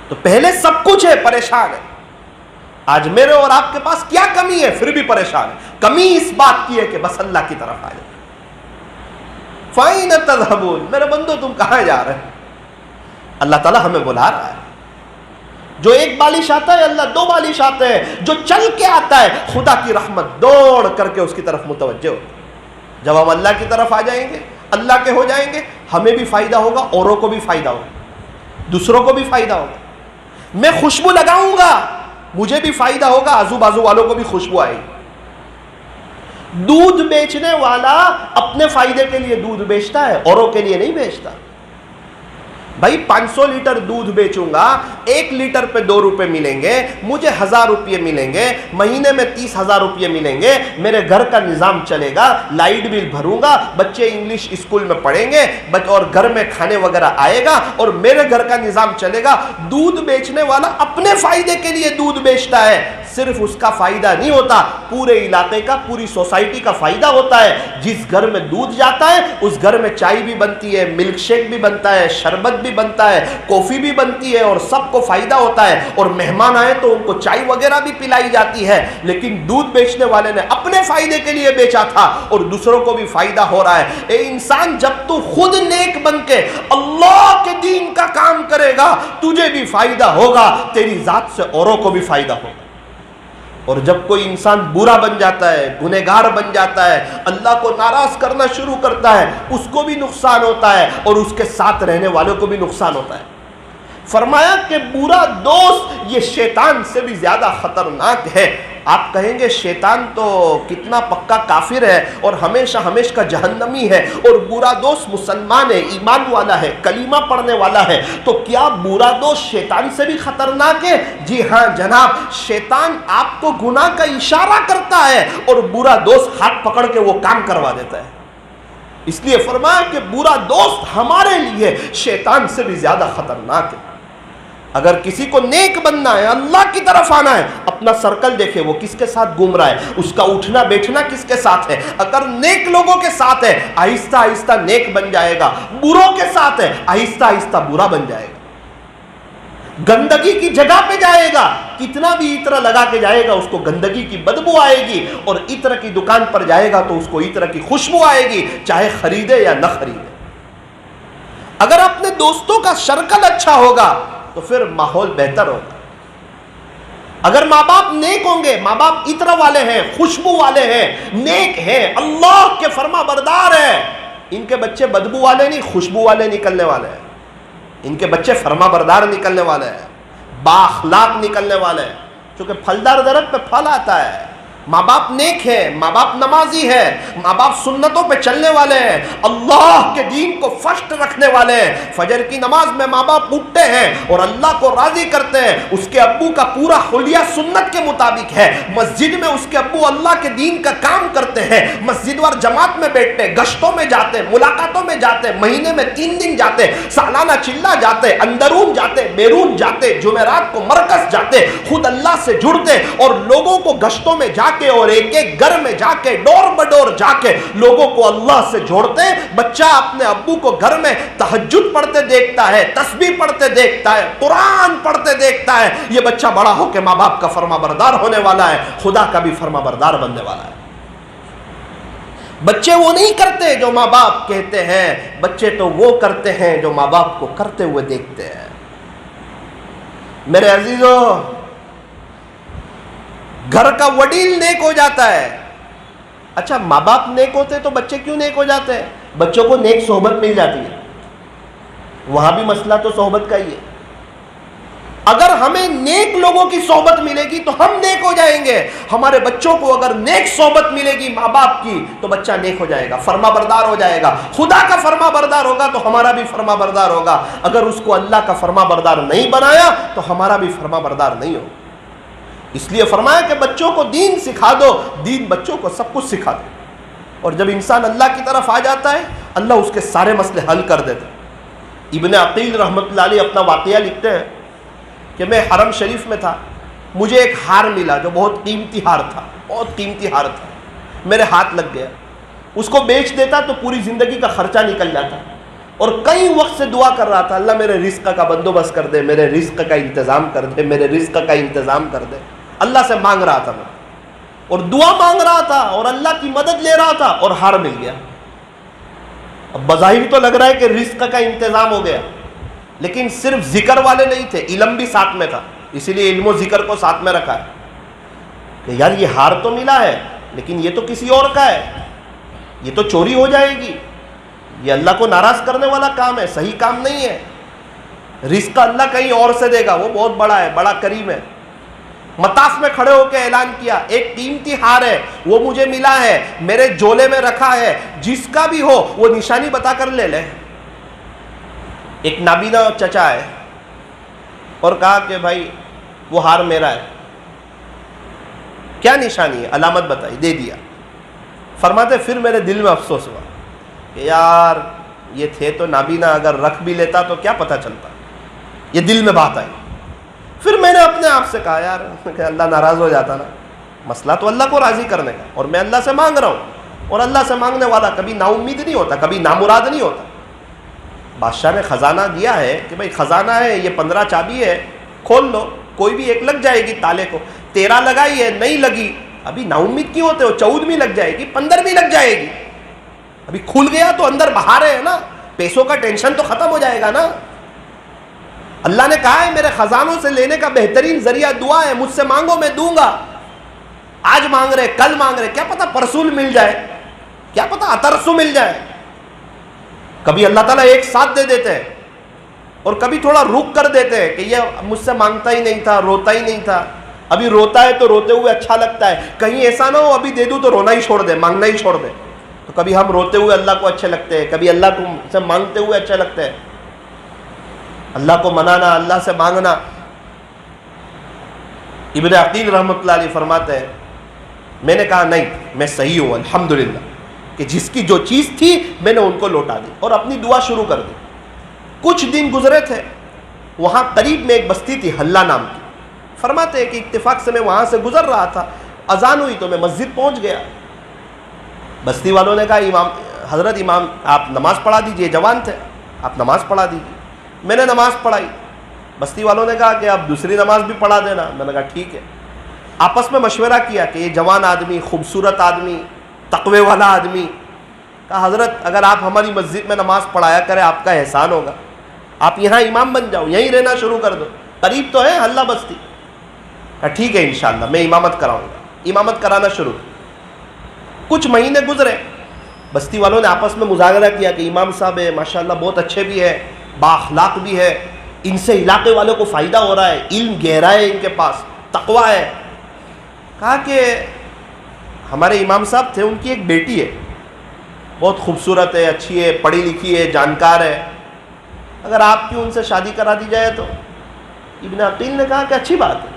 تو پہلے سب کچھ ہے، پریشان ہے. آج میرے اور آپ کے پاس کیا کمی ہے پھر بھی پریشان ہے؟ کمی اس بات کی ہے کہ بس اللہ کی طرف آ جائے. فَأَيْنَ تَذْهَبُونَ، میرے بندو تم کہاں جا رہے ہیں؟ اللہ تعالیٰ ہمیں بلا رہا ہے. جو ایک بالش آتا ہے اللہ 2 بالش آتے ہیں، جو چل کے آتا ہے خدا کی رحمت دوڑ کر کے اس کی طرف متوجہ ہوتی ہے. جب ہم اللہ کی طرف آ جائیں گے، اللہ کے ہو جائیں گے، ہمیں بھی فائدہ ہوگا، اوروں کو بھی فائدہ ہوگا، دوسروں کو بھی فائدہ ہوگا. میں خوشبو لگاؤں گا، مجھے بھی فائدہ ہوگا، آزو بازو والوں کو بھی خوشبو آئے گی. دودھ بیچنے والا اپنے فائدے کے لیے دودھ بیچتا ہے، اوروں کے لیے نہیں بیچتا. بھائی 500 لیٹر دودھ بیچوں گا, 1 لیٹر پہ 2 روپے ملیں گے, مجھے 1000 روپے ملیں گے, مہینے میں 30,000 روپے ملیں گے, میرے گھر کا نظام چلے گا, لائٹ بل بھروں گا, بچے انگلش اسکول میں پڑھیں گے, اور گھر میں کھانے وغیرہ آئے گا, اور میرے گھر کا نظام چلے گا. دودھ بیچنے والا اپنے فائدے کے لیے دودھ بیچتا ہے, صرف اس کا فائدہ نہیں ہوتا, پورے علاقے کا, پوری سوسائٹی کا فائدہ ہوتا ہے. جس گھر میں دودھ جاتا ہے اس گھر میں چائے بھی بنتی ہے, ملک شیک بھی بنتا ہے, شربت بھی بنتا ہے, کافی بھی بنتی ہے, اور سب کو فائدہ ہوتا ہے, اور مہمان آئے تو ان کو چائے وغیرہ بھی پلائی جاتی ہے. لیکن دودھ بیچنے والے نے اپنے فائدے کے لیے بیچا تھا اور دوسروں کو بھی فائدہ ہو رہا ہے. اے انسان, جب تو خود نیک بن کے اللہ کے دین کا کام کرے گا تجھے بھی فائدہ ہوگا, تیری ذات سے اوروں کو بھی فائدہ ہوگا. اور جب کوئی انسان برا بن جاتا ہے, گنہگار بن جاتا ہے, اللہ کو ناراض کرنا شروع کرتا ہے, اس کو بھی نقصان ہوتا ہے اور اس کے ساتھ رہنے والوں کو بھی نقصان ہوتا ہے. فرمایا کہ برا دوست یہ شیطان سے بھی زیادہ خطرناک ہے. آپ کہیں گے شیطان تو کتنا پکا کافر ہے اور ہمیشہ کا جہنمی ہے, اور برا دوست مسلمان ہے, ایمان والا ہے, کلمہ پڑھنے والا ہے, تو کیا برا دوست شیطان سے بھی خطرناک ہے؟ جی ہاں جناب, شیطان آپ کو گناہ کا اشارہ کرتا ہے اور برا دوست ہاتھ پکڑ کے وہ کام کروا دیتا ہے. اس لیے فرمایا کہ برا دوست ہمارے لیے شیطان سے بھی زیادہ خطرناک ہے. اگر کسی کو نیک بننا ہے, اللہ کی طرف آنا ہے, اپنا سرکل دیکھے وہ کس کے ساتھ گھوم رہا ہے, اس کا اٹھنا بیٹھنا کس کے ساتھ ہے. اگر نیک لوگوں کے ساتھ ہے آہستہ آہستہ نیک بن جائے گا, بروں کے ساتھ ہے آہستہ آہستہ برا بن جائے گا. گندگی کی جگہ پہ جائے گا, کتنا بھی عطر لگا کے جائے گا اس کو گندگی کی بدبو آئے گی, اور عطر کی دکان پر جائے گا تو اس کو عطر کی خوشبو آئے گی, چاہے خریدے یا نہ خریدے. اگر اپنے دوستوں کا سرکل اچھا ہوگا تو پھر ماحول بہتر ہوگا. اگر ماں باپ نیک ہوں گے, ماں باپ عطر والے ہیں, خوشبو والے ہیں, نیک ہیں, اللہ کے فرما بردار ہیں, ان کے بچے بدبو والے نہیں خوشبو والے نکلنے والے ہیں. ان کے بچے فرما بردار نکلنے والے ہیں, بااخلاق نکلنے والے ہیں, چونکہ پھلدار درخت پہ پھل آتا ہے. ماں باپ نیک ہے, ماں باپ نمازی ہے, ماں باپ سنتوں پہ چلنے والے ہیں, اللہ کے دین کو فرسٹ رکھنے والے ہیں. فجر کی نماز میں ماں باپ اٹھتے ہیں اور اللہ کو راضی کرتے ہیں, اس کے ابو کا پورا حلیہ سنت کے مطابق ہے, مسجد میں اس کے ابو اللہ کے دین کا کام کرتے ہیں, مسجد وار جماعت میں بیٹھتے, گشتوں میں جاتے, ملاقاتوں میں جاتے, مہینے میں 3 دن جاتے, سالانہ چلہ جاتے, اندرون جاتے, بیرون جاتے, جمعرات کو مرکز جاتے, خود اللہ سے جڑتے اور لوگوں کو گشتوں میں جا کے اور ایک ایک گھر میں جا کے ڈور بڈور جا کے لوگوں کو اللہ سے جوڑتے. بچہ اپنے ابو کو گھر میں تہجد پڑھتے دیکھتا ہے, تسبیح پڑھتے دیکھتا ہے, قرآن پڑھتے دیکھتا ہے, یہ بچہ بڑا ہو کے ماں باپ کا فرما بردار ہونے والا ہے, خدا کا بھی فرما بردار بننے والا ہے. بچے وہ نہیں کرتے جو ماں باپ کہتے ہیں, بچے تو وہ کرتے ہیں جو ماں باپ کو کرتے ہوئے دیکھتے ہیں. میرے عزیزو, گھر کا وڈیل نیک ہو جاتا ہے. اچھا ماں باپ نیک ہوتے تو بچے کیوں نیک ہو جاتے ہیں؟ بچوں کو نیک صحبت مل جاتی ہے. وہاں بھی مسئلہ تو صحبت کا ہی ہے. اگر ہمیں نیک لوگوں کی صحبت ملے گی تو ہم نیک ہو جائیں گے. ہمارے بچوں کو اگر نیک صحبت ملے گی ماں باپ کی تو بچہ نیک ہو جائے گا, فرما بردار ہو جائے گا. خدا کا فرما بردار ہوگا تو ہمارا بھی فرما بردار ہوگا. اگر اس کو اللہ کا فرما بردار نہیں بنایا تو ہمارا بھی فرما بردار نہیں ہوگا. اس لیے فرمایا کہ بچوں کو دین سکھا دو, دین بچوں کو سب کچھ سکھا دو. اور جب انسان اللہ کی طرف آ جاتا ہے اللہ اس کے سارے مسئلے حل کر دیتا ہے. ابن عقیل رحمۃ اللہ علیہ اپنا واقعہ لکھتے ہیں کہ میں حرم شریف میں تھا, مجھے ایک ہار ملا جو بہت قیمتی ہار تھا, بہت قیمتی ہار تھا. میرے ہاتھ لگ گیا, اس کو بیچ دیتا تو پوری زندگی کا خرچہ نکل جاتا. اور کئی وقت سے دعا کر رہا تھا, اللہ میرے رزق کا بندوبست کر دے, میرے رزق کا انتظام کر دے, میرے رزق کا انتظام کر دے. اللہ سے مانگ رہا تھا میں, اور دعا مانگ رہا تھا اور اللہ کی مدد لے رہا تھا, اور ہار مل گیا. اب بظاہر تو لگ رہا ہے کہ رزق کا انتظام ہو گیا, لیکن صرف ذکر والے نہیں تھے, علم بھی ساتھ میں تھا. اسی لیے علم و ذکر کو ساتھ میں رکھا ہے کہ یار یہ ہار تو ملا ہے لیکن یہ تو کسی اور کا ہے, یہ تو چوری ہو جائے گی, یہ اللہ کو ناراض کرنے والا کام ہے, صحیح کام نہیں ہے. رزق اللہ کہیں اور سے دے گا, وہ بہت بڑا ہے, بڑا کریم ہے. مطاف میں کھڑے ہو کے اعلان کیا, ایک قیمتی ہار ہے, وہ مجھے ملا ہے, میرے جولے میں رکھا ہے, جس کا بھی ہو وہ نشانی بتا کر لے لے. ایک نابینا چچا ہے اور کہا کہ بھائی وہ ہار میرا ہے، کیا نشانی ہے، علامت بتائی، دے دیا۔ فرماتے پھر میرے دل میں افسوس ہوا کہ یار یہ تھے تو نابینا، اگر رکھ بھی لیتا تو کیا پتہ چلتا، یہ دل میں بات آئی۔ پھر میں نے اپنے آپ سے کہا یار کہ اللہ ناراض ہو جاتا نا، مسئلہ تو اللہ کو راضی کرنے کا، اور میں اللہ سے مانگ رہا ہوں، اور اللہ سے مانگنے والا کبھی نا امید نہیں ہوتا، کبھی نامراد نہیں ہوتا۔ بادشاہ نے خزانہ دیا ہے کہ بھائی خزانہ ہے، یہ 15 چابی ہے، کھول لو، کوئی بھی ایک لگ جائے گی تالے کو، 13 لگائی ہے نہیں لگی، ابھی نا امید کیوں ہوتے ہو، 14 لگ جائے گی، 15 لگ جائے گی، ابھی کھل گیا تو اندر بہار ہے نا، پیسوں کا ٹینشن تو ختم ہو جائے گا نا۔ اللہ نے کہا ہے میرے خزانوں سے لینے کا بہترین ذریعہ دعا ہے، مجھ سے مانگو میں دوں گا۔ آج مانگ رہے، کل مانگ رہے، کیا پتہ پرسول مل جائے، کیا پتہ اترسو مل جائے۔ کبھی اللہ تعالیٰ ایک ساتھ دے دیتے ہیں اور کبھی تھوڑا رک کر دیتے ہیں کہ یہ مجھ سے مانگتا ہی نہیں تھا، روتا ہی نہیں تھا، ابھی روتا ہے تو روتے ہوئے اچھا لگتا ہے، کہیں ایسا نہ ہو ابھی دے دوں تو رونا ہی چھوڑ دے، مانگنا ہی چھوڑ دے۔ تو کبھی ہم روتے ہوئے اللہ کو اچھے لگتے ہیں، کبھی اللہ کو سے مانگتے ہوئے اچھے لگتے ہیں۔ اللہ کو منانا، اللہ سے مانگنا۔ ابن عقیل رحمۃ اللہ علیہ فرماتے ہیں میں نے کہا نہیں میں صحیح ہوں الحمدللہ، کہ جس کی جو چیز تھی میں نے ان کو لوٹا دی اور اپنی دعا شروع کر دی۔ کچھ دن گزرے تھے، وہاں قریب میں ایک بستی تھی حلہ نام کی۔ فرماتے ہیں کہ اتفاق سے میں وہاں سے گزر رہا تھا، اذان ہوئی تو میں مسجد پہنچ گیا۔ بستی والوں نے کہا حضرت امام آپ نماز پڑھا دیجئے، جوان تھے، آپ نماز پڑھا دیجئے۔ میں نے نماز پڑھائی، بستی والوں نے کہا کہ آپ دوسری نماز بھی پڑھا دینا۔ میں نے کہا ٹھیک ہے۔ آپس میں مشورہ کیا کہ یہ جوان آدمی، خوبصورت آدمی، تقوی والا آدمی، کہا حضرت اگر آپ ہماری مسجد میں نماز پڑھایا کریں آپ کا احسان ہوگا، آپ یہاں امام بن جاؤ، یہیں رہنا شروع کر دو، قریب تو ہے حلہ بستی۔ کہا ٹھیک ہے انشاءاللہ میں امامت کراؤں گا۔ امامت کرانا شروع۔ کچھ مہینے گزرے، بستی والوں نے آپس میں مذاکرہ کیا کہ امام صاحب ہے ماشاءاللہ بہت اچھے بھی ہے، با اخلاق بھی ہے، ان سے علاقے والوں کو فائدہ ہو رہا ہے، علم گہرا ہے ان کے پاس، تقویٰ ہے۔ کہا کہ ہمارے امام صاحب تھے، ان کی ایک بیٹی ہے، بہت خوبصورت ہے، اچھی ہے، پڑھی لکھی ہے، جانکار ہے، اگر آپ کی ان سے شادی کرا دی جائے تو؟ ابن عقیل نے کہا کہ اچھی بات ہے،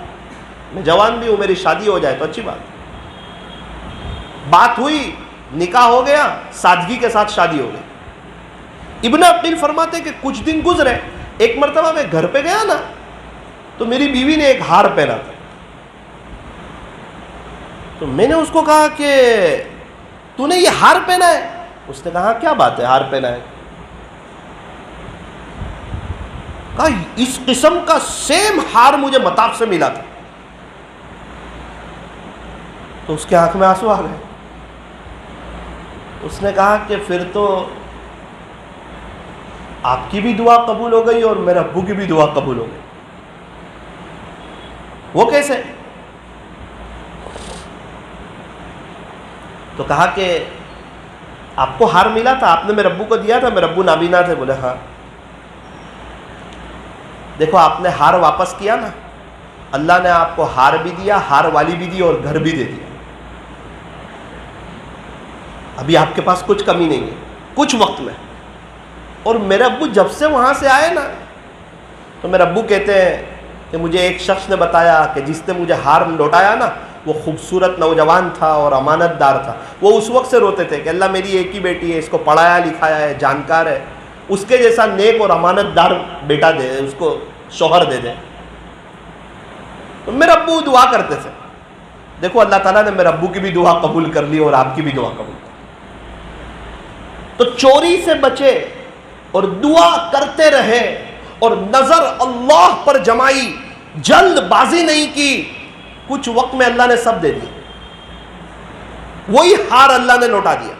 میں جوان بھی ہوں، میری شادی ہو جائے تو اچھی بات ہے۔ بات ہوئی، نکاح ہو گیا، سادگی کے ساتھ شادی ہو گئی۔ ابن عقیل فرماتے کہ کچھ دن گزرے، ایک مرتبہ میں گھر پہ گیا نا تو میری بیوی نے ایک ہار پہنا تھا، تو میں نے اس کو کہا کہ تو نے یہ ہار پہنا ہے؟ اس نے کہا کیا بات ہے ہار پہنا ہے؟ کہا اس قسم کا سیم ہار مجھے مطاف سے ملا تھا۔ تو اس کے آنکھ میں آنسو آ گئے۔ اس نے کہا کہ پھر تو آپ کی بھی دعا قبول ہو گئی اور میرے ابو کی بھی دعا قبول ہو گئی۔ وہ کیسے؟ تو کہا کہ آپ کو ہار ملا تھا، آپ نے میرے ابو کو دیا تھا، میرے ابو نابینا تھے۔ بولے ہاں۔ دیکھو آپ نے ہار واپس کیا نا، اللہ نے آپ کو ہار بھی دیا، ہار والی بھی دی اور گھر بھی دے دیا۔ ابھی آپ کے پاس کچھ کمی نہیں ہے، کچھ وقت میں۔ اور میرے ابو جب سے وہاں سے آئے نا تو میرے ابو کہتے ہیں کہ مجھے ایک شخص نے بتایا کہ جس نے مجھے ہار لوٹایا نا وہ خوبصورت نوجوان تھا اور امانت دار تھا۔ وہ اس وقت سے روتے تھے کہ اللہ میری ایک ہی بیٹی ہے، اس کو پڑھایا لکھایا ہے، جانکار ہے، اس کے جیسا نیک اور امانت دار بیٹا دے، اس کو شوہر دے دے۔ تو میرے ابو دعا کرتے تھے۔ دیکھو اللہ تعالیٰ نے میرے ابو کی بھی دعا قبول کر لی اور آپ کی بھی دعا قبول کر لی۔ تو چوری سے بچے اور دعا کرتے رہے اور نظر اللہ پر جمائی، جلد بازی نہیں کی، کچھ وقت میں اللہ نے سب دے دیا، وہی ہار اللہ نے لوٹا دیا۔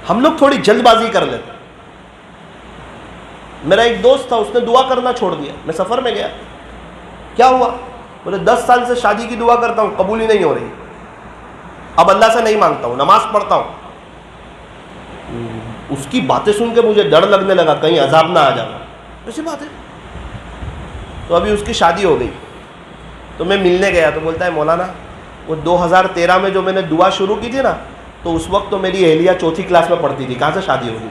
ہم لوگ تھوڑی جلد بازی کر لیتے۔ میرا ایک دوست تھا، اس نے دعا کرنا چھوڑ دیا۔ میں سفر میں گیا، کیا ہوا؟ بولے 10 سال سے شادی کی دعا کرتا ہوں، قبول ہی نہیں ہو رہی، اب اللہ سے نہیں مانگتا ہوں، نماز پڑھتا ہوں۔ اس کی باتیں سن کے مجھے ڈر لگنے لگا کہیں عذاب نہ آ جائے۔ ایسی بات ہے؟ تو ابھی اس کی شادی ہو گئی، تو میں ملنے گیا تو بولتا ہے مولانا وہ 2013 میں جو میں نے دعا شروع کی تھی نا، تو اس وقت تو میری اہلیہ 4تھی کلاس میں پڑھتی تھی، کہاں سے شادی ہوگی؟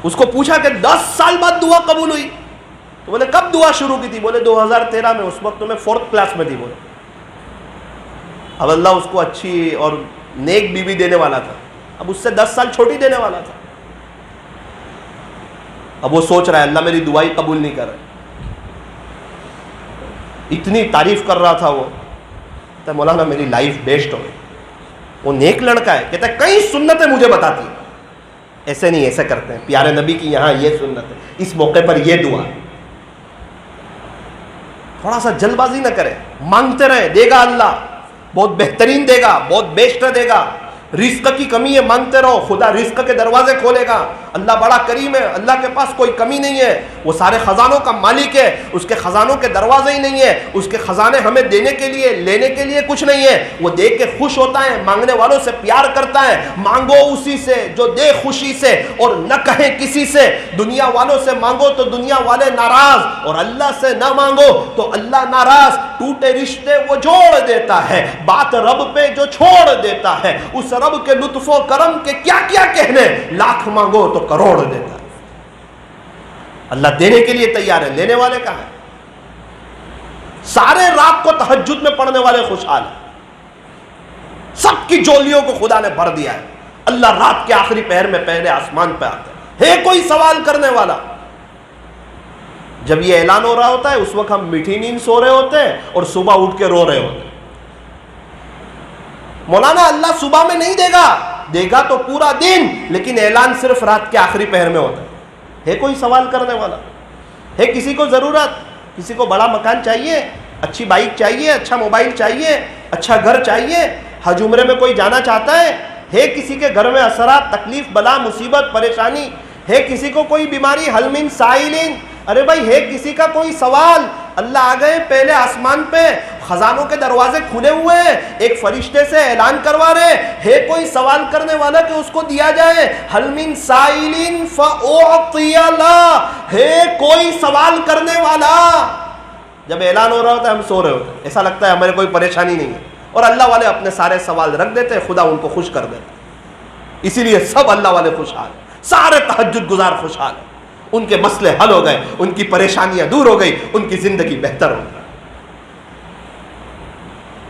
اس کو پوچھا کہ 10 سال بعد دعا قبول ہوئی؟ تو بولے کب دعا شروع کی تھی؟ بولے 2013 میں، اس وقت تو میں 4th کلاس میں تھی. بولے اب اللہ اس کو اچھی اور نیک بیوی دینے والا تھا، اب اس سے 10 سال چھوٹی دینے والا تھا. اب وہ سوچ رہا ہے اللہ میری دعائی قبول نہیں کر رہا. اتنی تعریف کر رہا تھا وہ، کہتا ہے مولانا میری لائف بیسٹ ہو گئی. وہ نیک لڑکا ہے، کہتا ہے کئی سنتیں مجھے بتاتی ہیں، ایسے نہیں ایسے کرتے ہیں، پیارے نبی کی یہاں یہ سنت ہے، اس موقع پر یہ دعا. تھوڑا سا جلد بازی نہ کرے، مانگتے رہے، دے گا اللہ، بہت بہترین دے گا، بہت بیسٹ دے گا. رزق کی کمی ہے، مانگتے رہو، خدا رزق کے دروازے کھولے گا. اللہ بڑا کریم ہے، اللہ کے پاس کوئی کمی نہیں ہے، وہ سارے خزانوں کا مالک ہے، اس کے خزانوں کے دروازے ہی نہیں ہے. اس کے خزانے ہمیں دینے کے لیے، لینے کے لیے کچھ نہیں ہے. وہ دے کے خوش ہوتا ہے، مانگنے والوں سے پیار کرتا ہے. مانگو اسی سے جو دے خوشی سے، اور نہ کہیں کسی سے. دنیا والوں سے مانگو تو دنیا والے ناراض، اور اللہ سے نہ مانگو تو اللہ ناراض. ٹوٹے رشتے وہ جوڑ دیتا ہے، بات رب پہ جو چھوڑ دیتا ہے. اس رب کے لطف و کرم کے کیا کیا کہنے، لاکھ مانگو تو کروڑ دیتا ہے. اللہ دینے کے لیے تیار ہے، لینے والے کہاں ہیں؟ سارے رات کو تہجد میں پڑھنے والے خوشحال ہیں، سب کی جولیوں کو خدا نے بھر دیا ہے. اللہ رات کے آخری پہر میں پہلے آسمان پہ آتا ہے کوئی سوال کرنے والا. جب یہ اعلان ہو رہا ہوتا ہے اس وقت ہم میٹھی نیند سو رہے ہوتے ہیں اور صبح اٹھ کے رو رہے ہوتے ہیں. مولانا اللہ صبح میں نہیں دے گا، دے گا تو پورا دن، لیکن اعلان صرف رات کے آخری پہر میں ہوتا ہے کوئی سوال کرنے والا ہے؟ کسی کو ضرورت، کسی کو بڑا مکان چاہیے، اچھی بائک چاہیے، اچھا موبائل چاہیے، اچھا گھر چاہیے، حج عمرے میں کوئی جانا چاہتا ہے کسی کے گھر میں اثرات، تکلیف، بلا، مصیبت، پریشانی ہے، کسی کو کوئی بیماری، حل من سائلین، ارے بھائی ہے کسی کا کوئی سوال. اللہ آ گئے پہلے آسمان پہ، خزانوں کے دروازے کھلے ہوئے ہیں، ایک فرشتے سے اعلان کروا رہے ہے کوئی سوال کرنے والا کہ اس کو دیا جائے. حل من سائلین فاعطی له، ہے کوئی سوال کرنے والا. جب اعلان ہو رہا ہوتا ہے ہم سو رہے ہوتے ہیں، ایسا لگتا ہے ہمارے کوئی پریشانی نہیں ہے، اور اللہ والے اپنے سارے سوال رکھ دیتے ہیں، خدا ان کو خوش کر دیتا. اسی لیے سب اللہ والے خوشحال، سارے تہجد گزار خوشحال ہیں. ان کے مسئلے حل ہو گئے، ان کی پریشانیاں دور ہو گئی، ان کی زندگی بہتر ہو گئی.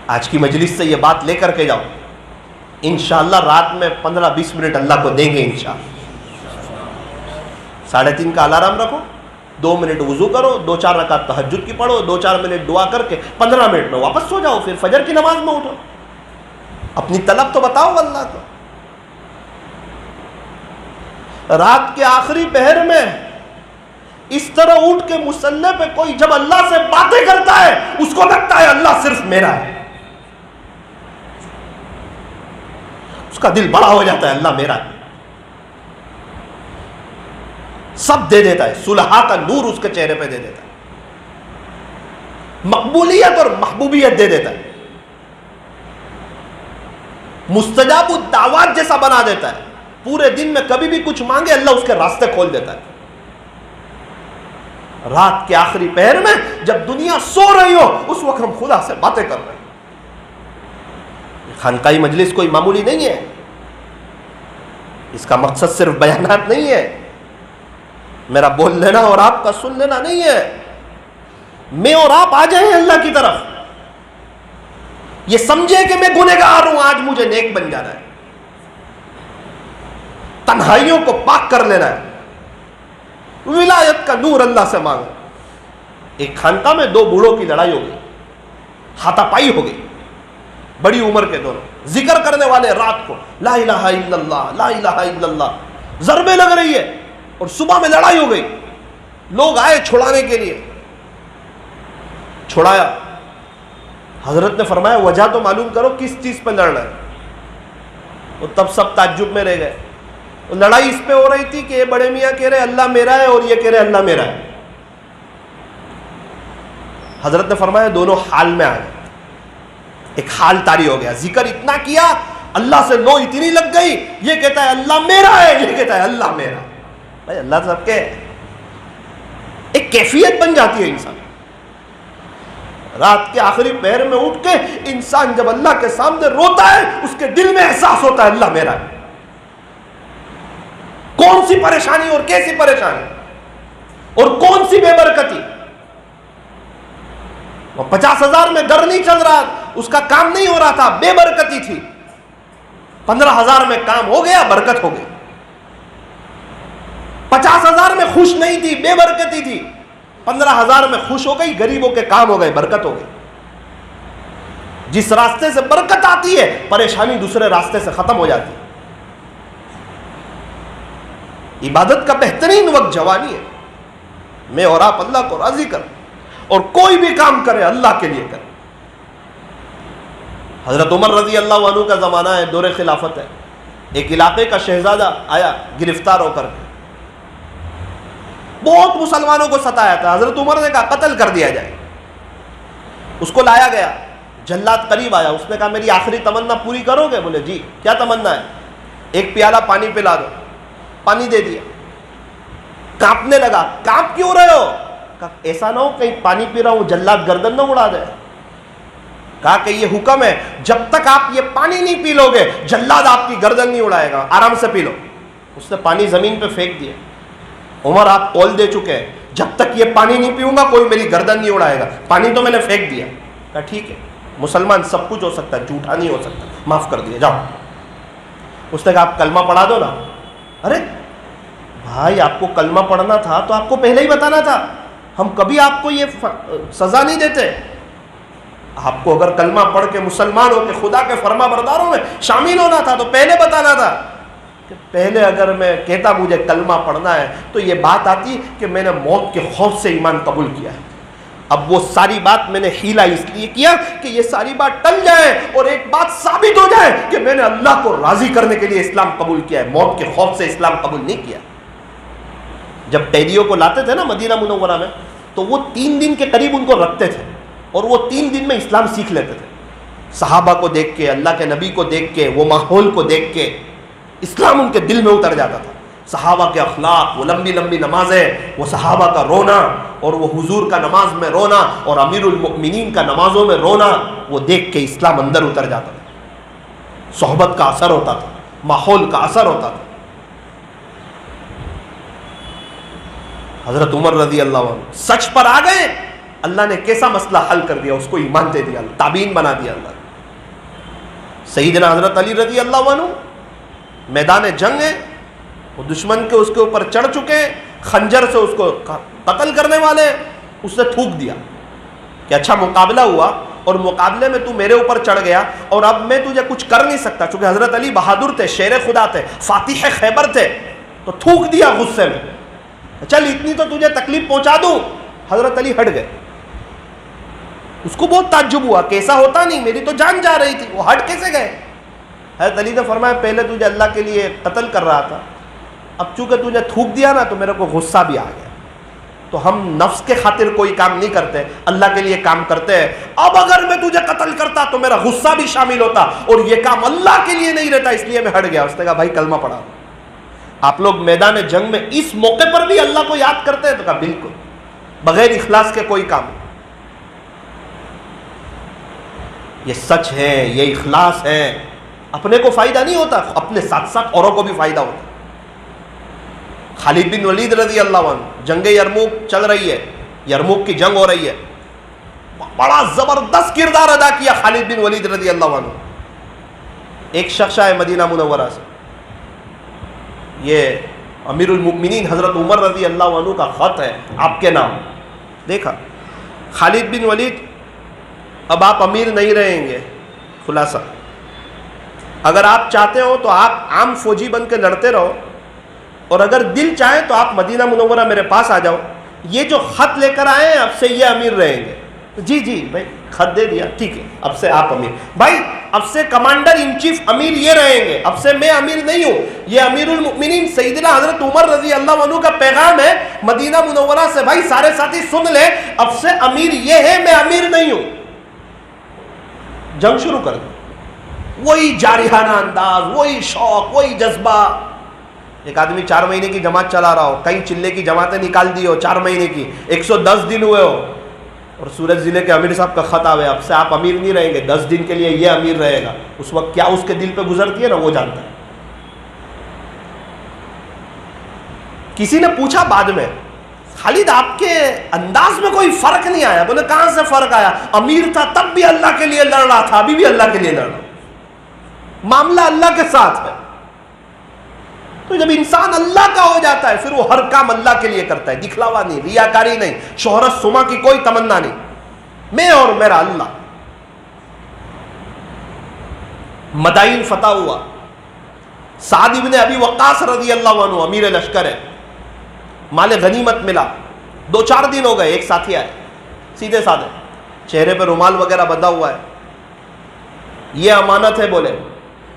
آج کی مجلس سے یہ بات لے کر کے جاؤ، انشاءاللہ رات میں 15-20 منٹ اللہ کو دیں گے انشاءاللہ. 3:30 کا الارم رکھو، 2 منٹ وضو کرو، 2-4 رکعت تہجد کی پڑھو، 2-4 منٹ دعا کر کے 15 منٹ میں واپس سو جاؤ، پھر فجر کی نماز میں اٹھو. اپنی طلب تو بتاؤ اللہ کو. رات کے آخری پہر میں اس طرح اٹھ کے مصلی پہ کوئی جب اللہ سے باتیں کرتا ہے اس کو لگتا ہے اللہ صرف میرا ہے، اس کا دل بڑا ہو جاتا ہے اللہ میرا ہے، سب دے دیتا ہے، صلحاء کا نور اس کے چہرے پہ دے دیتا ہے، مقبولیت اور محبوبیت دے دیتا ہے، مستجاب الدعوات جیسا بنا دیتا ہے. پورے دن میں کبھی بھی کچھ مانگے اللہ اس کے راستے کھول دیتا ہے. رات کے آخری پہر میں جب دنیا سو رہی ہو اس وقت ہم خدا سے باتیں کر رہے ہیں. خانقاہی مجلس کوئی معمولی نہیں ہے، اس کا مقصد صرف بیانات نہیں ہے، میرا بول لینا اور آپ کا سن لینا نہیں ہے. میں اور آپ آ جائیں اللہ کی طرف، یہ سمجھے کہ میں گنہگار ہوں، آج مجھے نیک بن جانا ہے، تنہائیوں کو پاک کر لینا ہے، ولایت کا نور اللہ سے مانگو. ایک خانقاہ میں 2 بوڑھوں کی لڑائی ہو گئی، ہاتھا پائی ہو گئی، بڑی عمر کے دونوں، ذکر کرنے والے رات کو لا الہ الا اللہ لا الہ الا اللہ، ضربیں لگ رہی ہے، اور صبح میں لڑائی ہو گئی. لوگ آئے چھڑانے کے لیے، چھڑایا. حضرت نے فرمایا وجہ تو معلوم کرو کس چیز پہ لڑ رہا ہے. وہ تب سب تعجب میں رہ گئے. لڑائی اس پہ ہو رہی تھی کہ یہ بڑے میاں کہہ رہے اللہ میرا ہے اور یہ کہہ رہے اللہ میرا ہے. حضرت نے فرمایا دونوں حال میں آ گئے، ایک حال طاری ہو گیا، ذکر اتنا کیا اللہ سے لو اتنی لگ گئی، یہ کہتا ہے اللہ میرا ہے، یہ کہتا ہے اللہ میرا. بھائی اللہ سب کے، ایک کیفیت بن جاتی ہے انسان. رات کے آخری پہر میں اٹھ کے انسان جب اللہ کے سامنے روتا ہے اس کے دل میں احساس ہوتا ہے اللہ میرا ہے. کون کون سی پریشانی اور کیسی پریشانی اور کون سی بے برکتی. وہ 50,000 میں گھر نہیں چل رہا, اس کا کام نہیں ہو رہا تھا, بے برکتی تھی. 15,000 میں کام ہو گیا, برکت ہو گئی. 50,000 میں خوش نہیں تھی, بے برکتی تھی. 15,000 میں خوش ہو گئی, غریبوں کے کام ہو گئے, برکت ہو گئی. جس راستے سے برکت آتی ہے پریشانی دوسرے راستے سے ختم ہو جاتی ہے. عبادت کا بہترین وقت جوانی ہے. میں اور آپ اللہ کو راضی کریں اور کوئی بھی کام کرے اللہ کے لیے کرے. حضرت عمر رضی اللہ عنہ کا زمانہ ہے, دور خلافت ہے. ایک علاقے کا شہزادہ آیا گرفتار ہو کر, بہت مسلمانوں کو ستایا تھا. حضرت عمر نے کہا قتل کر دیا جائے. اس کو لایا گیا, جلاد قریب آیا, اس نے کہا میری آخری تمنا پوری کرو گے؟ بولے جی. کیا تمنا ہے؟ ایک پیالہ پانی پلا دو. پانی دے دیا. کانپنے لگا. کانپ کیوں رہے ہو؟ کہا ایسا نہ ہو کہیں پانی پی رہا ہوں جلاد گردن نہ اڑا دے. کہا کہ یہ حکم ہے, جب تک آپ یہ پانی نہیں پی لو گے جلاد آپ کی گردن نہیں اڑائے گا, آرام سے پی لو. اس نے پانی زمین پہ پھینک دیا. عمر آپ قول دے چکے ہیں, جب تک یہ پانی نہیں پیوں گا کوئی میری گردن نہیں اڑائے گا. پانی تو میں نے پھینک دیا. کہا ٹھیک ہے, مسلمان سب کچھ ہو سکتا ہے, جھوٹا نہیں ہو سکتا, معاف کر دیا, جاؤ. اس نے کہا آپ کلمہ پڑھا دو نا. ارے بھائی آپ کو کلمہ پڑھنا تھا تو آپ کو پہلے ہی بتانا تھا, ہم کبھی آپ کو یہ سزا نہیں دیتے. آپ کو اگر کلمہ پڑھ کے مسلمان ہو کے خدا کے فرما برداروں میں شامل ہونا تھا تو پہلے بتانا تھا. کہ پہلے اگر میں کہتا مجھے کلمہ پڑھنا ہے تو یہ بات آتی کہ میں نے موت کے خوف سے ایمان قبول کیا ہے. اب وہ ساری بات میں نے ہیلا اس لیے کیا کہ یہ ساری بات ٹل جائے اور ایک بات ثابت ہو جائے کہ میں نے اللہ کو راضی کرنے کے لیے اسلام قبول کیا ہے, موت کے خوف سے اسلام قبول نہیں کیا. جب قیدیوں کو لاتے تھے نا مدینہ منورہ میں تو وہ 3 دن کے قریب ان کو رکھتے تھے اور وہ 3 دن میں اسلام سیکھ لیتے تھے. صحابہ کو دیکھ کے, اللہ کے نبی کو دیکھ کے, وہ ماحول کو دیکھ کے اسلام ان کے دل میں اتر جاتا تھا. صحابہ کے اخلاق, وہ لمبی لمبی نمازیں, وہ صحابہ کا رونا اور وہ حضور کا نماز میں رونا اور امیر المؤمنین کا نمازوں میں رونا, وہ دیکھ کے اسلام اندر اتر جاتا تھا. صحبت کا اثر ہوتا تھا, ماحول کا اثر ہوتا تھا. حضرت عمر رضی اللہ عنہ سچ پر آ گئے, اللہ نے کیسا مسئلہ حل کر دیا, اس کو ایمان دے دیا, تابعین بنا دیا اللہ نے. سیدنا حضرت علی رضی اللہ عنہ میدان جنگ ہے, وہ دشمن کے اس کے اوپر چڑھ چکے, خنجر سے اس کو قتل کرنے والے, اس نے تھوک دیا کہ اچھا مقابلہ ہوا اور مقابلے میں تو میرے اوپر چڑھ گیا اور اب میں تجھے کچھ کر نہیں سکتا. چونکہ حضرت علی بہادر تھے, شیر خدا تھے, فاتح خیبر تھے, تو تھوک دیا غصے میں, چل اتنی تو تجھے تکلیف پہنچا دوں. حضرت علی ہٹ گئے. اس کو بہت تعجب ہوا کہ ایسا ہوتا نہیں, میری تو جان جا رہی تھی, وہ ہٹ کیسے گئے؟ حضرت علی نے فرمایا پہلے تجھے اللہ کے لیے قتل کر رہا تھا, اب چونکہ تجھے تھوک دیا نا تو میرے کو غصہ بھی آ گیا. تو ہم نفس کے خاطر کوئی کام نہیں کرتے, اللہ کے لیے کام کرتے ہیں. اب اگر میں تجھے قتل کرتا تو میرا غصہ بھی شامل ہوتا اور یہ کام اللہ کے لیے نہیں رہتا, اس لیے میں ہٹ گیا. اس نے کہا بھائی کلمہ پڑھا. آپ لوگ میدان جنگ میں اس موقع پر بھی اللہ کو یاد کرتے ہیں؟ تو کہا بالکل, بغیر اخلاص کے کوئی کام. یہ سچ ہے, یہ اخلاص ہے. اپنے کو فائدہ نہیں ہوتا, اپنے ساتھ ساتھ اوروں کو بھی فائدہ ہوتا. خالد بن ولید رضی اللہ عنہ, جنگ یرموک چل رہی ہے, یرموک کی جنگ ہو رہی ہے, بڑا زبردست کردار ادا کیا خالد بن ولید رضی اللہ عنہ. ایک شخص آئے مدینہ منورہ سے, یہ امیر المؤمنین حضرت عمر رضی اللہ عنہ کا خط ہے آپ کے نام. دیکھا خالد بن ولید, اب آپ امیر نہیں رہیں گے. خلاصہ, اگر آپ چاہتے ہو تو آپ عام فوجی بن کے لڑتے رہو, اور اگر دل چاہے تو آپ مدینہ منورہ میرے پاس آ جاؤ. یہ جو خط لے کر آئے ہیں اب سے یہ امیر رہیں گے. جی جی بھائی خط دے دیا, ٹھیک ہے, اب سے آپ امیر. بھائی اب سے کمانڈر ان چیف امیر یہ رہیں گے, اب سے میں امیر نہیں ہوں. یہ امیر المؤمنین سیدنا حضرت عمر رضی اللہ عنہ کا پیغام ہے مدینہ منورہ سے. بھائی سارے ساتھی سن لیں, اب سے امیر یہ ہے, میں امیر نہیں ہوں. جنگ شروع کر دیں. وہی جارحانہ انداز, وہی شوق, وہی جذبہ. ایک آدمی 4 مہینے کی جماعت چلا رہا ہو, کئی چلے کی جماعتیں نکال دی ہو 4 مہینے کی, 110 دن ہوئے ہو, اور سورج ضلع کے امیر صاحب کا خط آوے اب سے آپ امیر نہیں رہیں گے, 10 دن کے لیے یہ امیر رہے گا. اس وقت کیا اس کے دل پہ گزرتی ہے نا وہ جانتا ہے. کسی نے پوچھا بعد میں، خالد آپ کے انداز میں کوئی فرق نہیں آیا؟ بولے کہاں سے فرق آیا؟ امیر تھا تب بھی اللہ کے لیے لڑ رہا تھا، ابھی بھی اللہ کے لیے لڑ رہا، معاملہ اللہ کے ساتھ ہے۔ تو جب انسان اللہ کا ہو جاتا ہے پھر وہ ہر کام اللہ کے لیے کرتا ہے، دکھلاوا نہیں، ریاکاری نہیں، شہرت سما کی کوئی تمنا نہیں، میں اور میرا اللہ۔ مدائن فتح ہوا، سعد ابن ابی وقاص رضی اللہ عنہ امیر لشکر ہے، مال غنیمت ملا، 2-4 دن ہو گئے، ایک ساتھی آئے سیدھے سادھے، چہرے پہ رومال وغیرہ بندھا ہوا ہے، یہ امانت ہے، بولے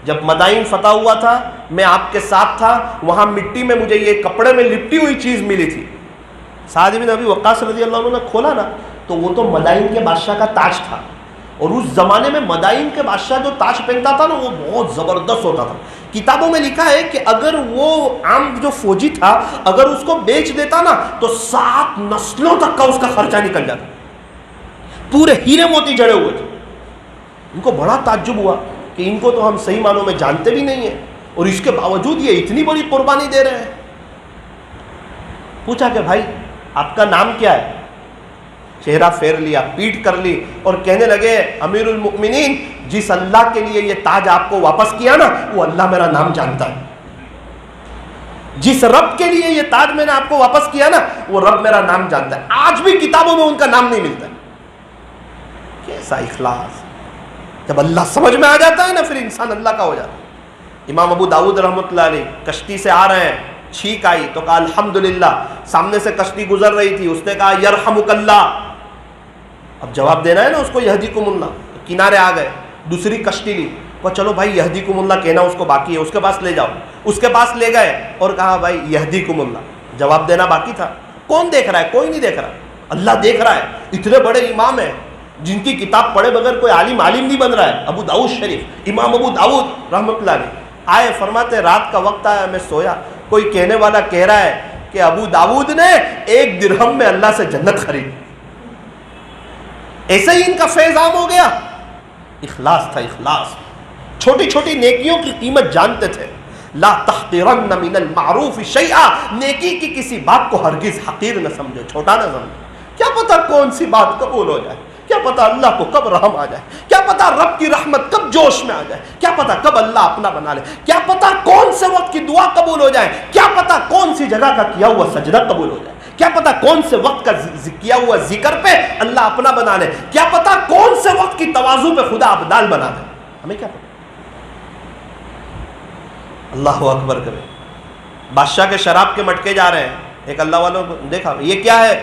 جب مدائن فتح ہوا تھا میں آپ کے ساتھ تھا، وہاں مٹی میں مجھے یہ کپڑے میں لپٹی ہوئی چیز ملی تھی۔ سعد بن ابی وقاص رضی اللہ عنہ نے کھولا نا تو وہ تو مدائن کے بادشاہ کا تاج تھا، اور اس زمانے میں مدائن کے بادشاہ جو تاج پہنتا تھا نا وہ بہت زبردست ہوتا تھا۔ کتابوں میں لکھا ہے کہ اگر وہ عام جو فوجی تھا اگر اس کو بیچ دیتا نا تو 7 نسلوں تک کا اس کا خرچہ نکل جاتا، پورے ہیرے موتی جڑے ہوئے تھے۔ ان کو بڑا تعجب ہوا کہ ان کو تو ہم صحیح معنوں میں جانتے بھی نہیں ہیں اور اس کے باوجود یہ اتنی بڑی قربانی دے رہے ہیں۔ پوچھا کہ بھائی آپ کا نام کیا ہے؟ چہرہ پھیر لیا، پیٹ کر لی اور کہنے لگے امیر المؤمنین، جس اللہ کے لیے یہ تاج آپ کو واپس کیا نا وہ اللہ میرا نام جانتا ہے، جس رب کے لیے یہ تاج میں نے آپ کو واپس کیا نا وہ رب میرا نام جانتا ہے، آج بھی کتابوں میں ان کا نام نہیں ملتا ہے۔ کیسا اخلاص! جب اللہ سمجھ میں آ جاتا ہے نا پھر انسان اللہ کا ہو جاتا ہے۔ امام ابو داؤد رحمۃ اللہ علیہ کشتی سے آ رہے ہیں، چھینک آئی تو کہا الحمدللہ، سامنے سے کشتی گزر رہی تھی، اس نے کہا یرحمک اللہ، اب جواب دینا ہے نا اس کو یہدیکم اللہ، کنارے آ گئے، دوسری کشتی لی، وہ چلو بھائی یہدیکم اللہ کہنا اس کو باقی ہے، اس کے پاس لے جاؤ، اس کے پاس لے گئے اور کہا بھائی یہدیکم اللہ، جواب دینا باقی تھا۔ کون دیکھ رہا ہے؟ کوئی نہیں دیکھ رہا، اللہ دیکھ رہا ہے۔ اتنے بڑے امام ہیں جن کی کتاب پڑھے بغیر کوئی عالم نہیں بن رہا ہے، ابو داؤد شریف، امام ابو داؤد رحمۃ اللہ علیہ آئے، فرماتے رات کا وقت آیا، میں سویا، کوئی کہنے والا کہہ رہا ہے کہ ابو داؤد نے 1 درہم میں اللہ سے جنت خریدی۔ ایسے ہی ان کا فیض عام ہو گیا۔ اخلاص تھا، اخلاص، چھوٹی چھوٹی نیکیوں کی قیمت جانتے تھے۔ لا تحقرن من المعروف شیئا، نیکی کی کسی بات کو ہرگز حقیر نہ سمجھو، چھوٹا نہ سمجھو۔ کیا پتہ کون سی بات قبول ہو جائے، کیا پتہ اللہ کو کب رحم آ جائے، کیا پتہ رب کی رحمت کب جوش میں آ جائے، کیا پتہ کب اللہ اپنا بنا لے، کیا پتہ کون سے وقت کی دعا قبول ہو جائے، کیا پتہ کون سی جگہ کا کیا ہوا سجدہ قبول ہو جائے، کیا پتہ کون سے وقت کا کیا ہوا ذکر پہ اللہ اپنا بنا لے، کیا پتہ کون سے وقت کی تواضع پہ خدا ابدال بنا دے، ہمیں کیا پتہ۔ اللہ اکبر کرے۔ بادشاہ کے شراب کے مٹکے جا رہے ہیں، ایک اللہ والوں کو دیکھا، یہ کیا ہے؟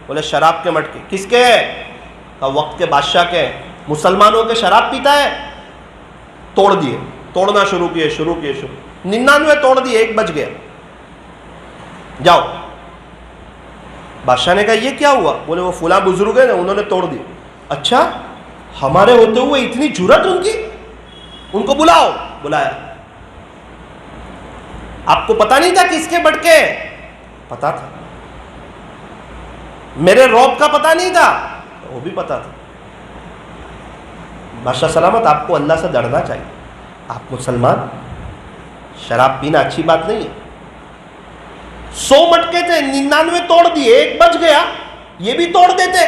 بولے شراب کے مٹکے۔ کس کے؟ وقت کے بادشاہ کے۔ مسلمانوں کے شراب پیتا ہے، توڑ دیے، توڑنا شروع کیے 99 توڑ دیے، 1 بچ گیا، جاؤ۔ بادشاہ نے کہا یہ کیا ہوا؟ بولے وہ فلاں بزرگ ہے نا انہوں نے توڑ دی۔ اچھا، ہمارے ہوتے ہوئے اتنی جرأت ان کی؟ ان کو بلاؤ۔ بلایا۔ آپ کو پتا نہیں تھا کس کے مٹکے؟ پتا تھا۔ میرے رعب کا پتا نہیں تھا؟ وہ بھی پتا تھا۔ بادشاہ سلامت، آپ کو اللہ سے ڈرنا چاہیے، آپ مسلمان، شراب پینا اچھی بات نہیں ہے۔ 100 مٹکے تھے، 99 توڑ دیے، 1 بچ گیا، یہ بھی توڑ دیتے۔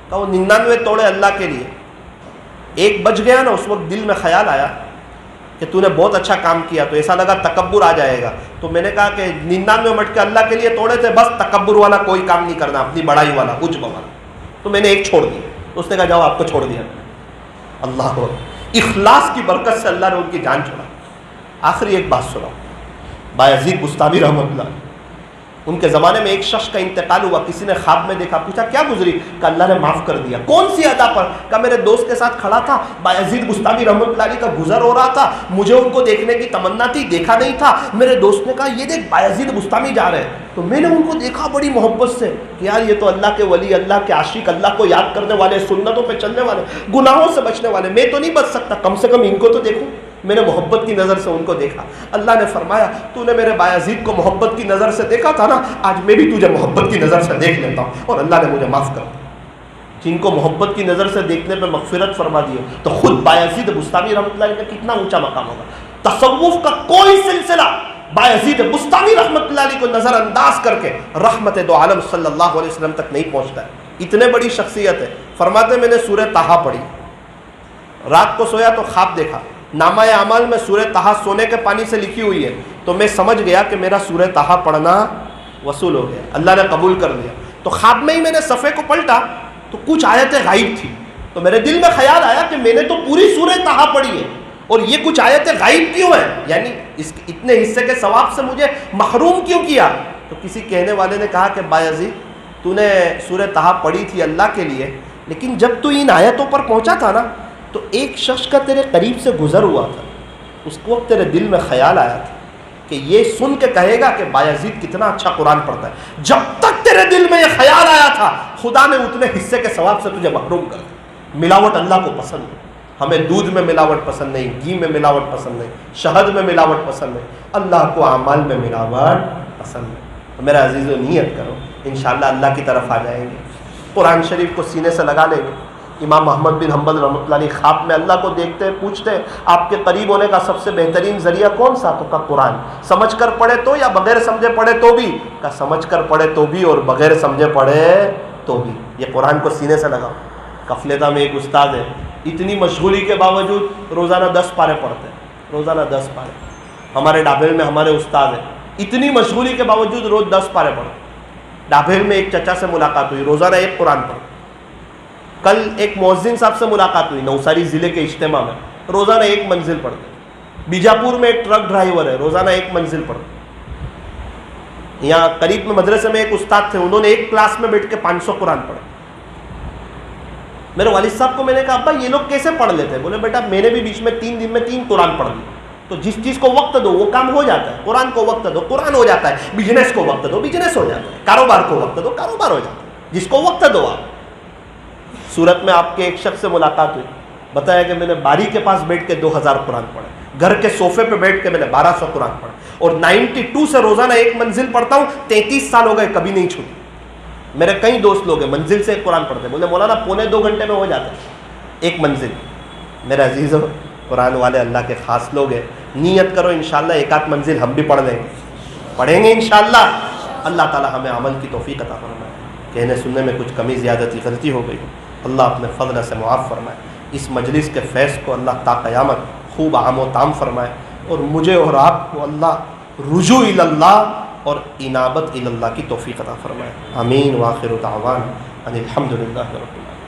کہ وہ 99 توڑے اللہ کے لیے، 1 بچ گیا نا، اس وقت دل میں خیال آیا کہ تو نے بہت اچھا کام کیا، تو ایسا لگا تکبر آ جائے گا، تو میں نے کہا کہ 99 مٹکے اللہ کے لیے توڑے تھے، بس تکبر والا کوئی کام نہیں کرنا، اپنی بڑائی والا، عجب والا، تو میں نے 1 چھوڑ دیا۔ تو اس نے کہا جاؤ، آپ کو چھوڑ دیا۔ اللہ اخلاص کی برکت سے اللہ نے ان کی جان چھوڑا۔ آخری ایک بات سناؤ، بایزید بستامی رحمۃ اللہ، ان کے زمانے میں ایک شخص کا انتقال ہوا، کسی نے خواب میں دیکھا، پوچھا کیا گزری؟ کہ اللہ نے معاف کر دیا۔ کون سی ادا پر؟ کہ میرے دوست کے ساتھ کھڑا تھا، بایزید بستامی رحمۃ اللہ علیہ کا گزر ہو رہا تھا، مجھے ان کو دیکھنے کی تمنا تھی، دیکھا نہیں تھا، میرے دوست نے کہا یہ دیکھ بایزید بستامی جا رہے ہیں، تو میں نے ان کو دیکھا بڑی محبت سے کہ یار یہ تو اللہ کے ولی، اللہ کے عاشق، اللہ کو یاد کرنے والے، سنتوں پہ چلنے والے، گناہوں سے بچنے والے، میں تو نہیں بچ سکتا، کم سے کم ان کو تو دیکھوں۔ میں نے محبت کی نظر سے ان کو دیکھا۔ اللہ نے فرمایا تو نے میرے بایزید کو محبت کی نظر سے دیکھا تھا نا، آج میں بھی تجھے محبت کی نظر سے دیکھ لیتا ہوں، اور اللہ نے مجھے معاف کر دیا۔ جن کو محبت کی نظر سے دیکھنے پہ مغفرت فرما دی، تو خود بایزید بستامی رحمۃ اللہ علیہ کا کتنا اونچا مقام ہوگا۔ تصوف کا کوئی سلسلہ بایزید بستامی رحمۃ اللہ علیہ کو نظر انداز کر کے رحمت دو عالم صلی اللہ علیہ وسلم تک نہیں پہنچتا ہے. اتنے بڑی شخصیت ہے. فرماتے میں نے سورہ طٰہٰ پڑھی, رات کو سویا تو خواب دیکھا, نامہ اعمال میں سورہ طٰہٰ سونے کے پانی سے لکھی ہوئی ہے, تو میں سمجھ گیا کہ میرا سورہ طٰہٰ پڑھنا وصول ہو گیا, اللہ نے قبول کر لیا. تو خواب میں ہی میں نے صفحے کو پلٹا تو کچھ آیتیں غائب تھی, تو میرے دل میں خیال آیا کہ میں نے تو پوری سورہ طٰہٰ پڑھی ہے اور یہ کچھ آیتیں غائب کیوں ہیں, یعنی اس اتنے حصے کے ثواب سے مجھے محروم کیوں کیا. تو کسی کہنے والے نے کہا کہ بایزید تو نے سورہ طٰہٰ پڑھی تھی اللہ کے لیے, لیکن جب تو ان آیتوں پر پہنچا تھا نا تو ایک شخص کا تیرے قریب سے گزر ہوا تھا, اس وقت تیرے دل میں خیال آیا تھا کہ یہ سن کے کہے گا کہ بایزید کتنا اچھا قرآن پڑھتا ہے. جب تک تیرے دل میں یہ خیال آیا تھا خدا نے اتنے حصے کے ثواب سے تجھے محروم کر دیا. ملاوٹ اللہ کو پسند ہے, ہمیں دودھ میں ملاوٹ پسند نہیں, گھی میں ملاوٹ پسند نہیں, شہد میں ملاوٹ پسند نہیں, اللہ کو اعمال میں ملاوٹ پسند ہے. میرا عزیزو نیت کرو, انشاءاللہ اللہ کی طرف آ جائیں گے. قرآن شریف کو سینے سے لگا لیں گے. امام احمد بن حنبل رحمۃ اللہ علیہ خواب میں اللہ کو دیکھتے ہیں, پوچھتے ہیں آپ کے قریب ہونے کا سب سے بہترین ذریعہ کون سا؟ تو کہا قرآن. سمجھ کر پڑھے تو یا بغیر سمجھے پڑھے تو بھی؟ کہا سمجھ کر پڑھے تو بھی اور بغیر سمجھے پڑھے تو بھی. یہ قرآن کو سینے سے لگاؤ. کفلیتا میں ایک استاد ہے, اتنی مشغولی کے باوجود روزانہ 10 پارے پڑھتے ہیں, روزانہ 10 پارے. ہمارے ڈابھیل میں ہمارے استاد ہیں, اتنی مشغولی کے باوجود روز 10 پارے پڑھتے. ڈابھیل میں ایک چچا سے ملاقات ہوئی, روزانہ ایک قرآن پڑھتے. کل ایک مؤذن صاحب سے ملاقات ہوئی نوساری ضلع کے اجتماع میں, روزانہ ایک منزل پڑھتے. بیجاپور میں ایک ٹرک ڈرائیور ہے, روزانہ ایک منزل پڑھتے. یہاں قریب میں مدرسے میں ایک استاد تھے, انہوں نے ایک کلاس میں بیٹھ کے 500 قرآن پڑھے. میرے والد صاحب کو میں نے کہا ابا یہ لوگ کیسے پڑھ لیتے ہیں؟ بولے بیٹا میں نے بھی بیچ میں 3 دن میں 3 قرآن پڑھ لی. تو جس چیز کو وقت دو وہ کام ہو جاتا ہے. قرآن کو وقت دو قرآن ہو جاتا ہے, بزنس کو وقت دو بزنس ہو جاتا ہے, کاروبار کو وقت دو کاروبار ہو جاتا ہے, جس کو وقت دو. آپ سورت میں آپ کے ایک شخص سے ملاقات ہوئی, بتایا کہ میں نے باری کے پاس بیٹھ کے 2000 قرآن پڑھے, گھر کے صوفے پہ بیٹھ کے میں نے 1200 قرآن پڑھے, اور 92 سے روزانہ ایک منزل پڑھتا ہوں. 33 سال ہو گئے کبھی نہیں چھوٹی. میرے کئی دوست لوگ ہیں منزل سے ایک قرآن پڑھتے, بولے مولانا 1.25 گھنٹے میں ہو جاتا ہے ایک منزل. میرے عزیز قرآن والے اللہ کے خاص لوگ ہیں, نیت کرو انشاءاللہ ایک آدھ منزل ہم بھی پڑھ لیں گے, پڑھیں گے انشاءاللہ. اللہ تعالی ہمیں عمل کی توفیق عطا فرمائے. کہنے سننے میں کچھ کمی زیادتی غلطی ہو گئی, اللہ اپنے فضل سے معاف فرمائے. اس مجلس کے فیض کو اللہ تا قیامت خوب عام و تام فرمائے, اور مجھے اور آپ کو اللہ رجوع الی اللہ اور انابت الی اللہ کی توفیق عطا فرمائے. آمین. وآخر دعوانا ان الحمد للہ رب العالمین.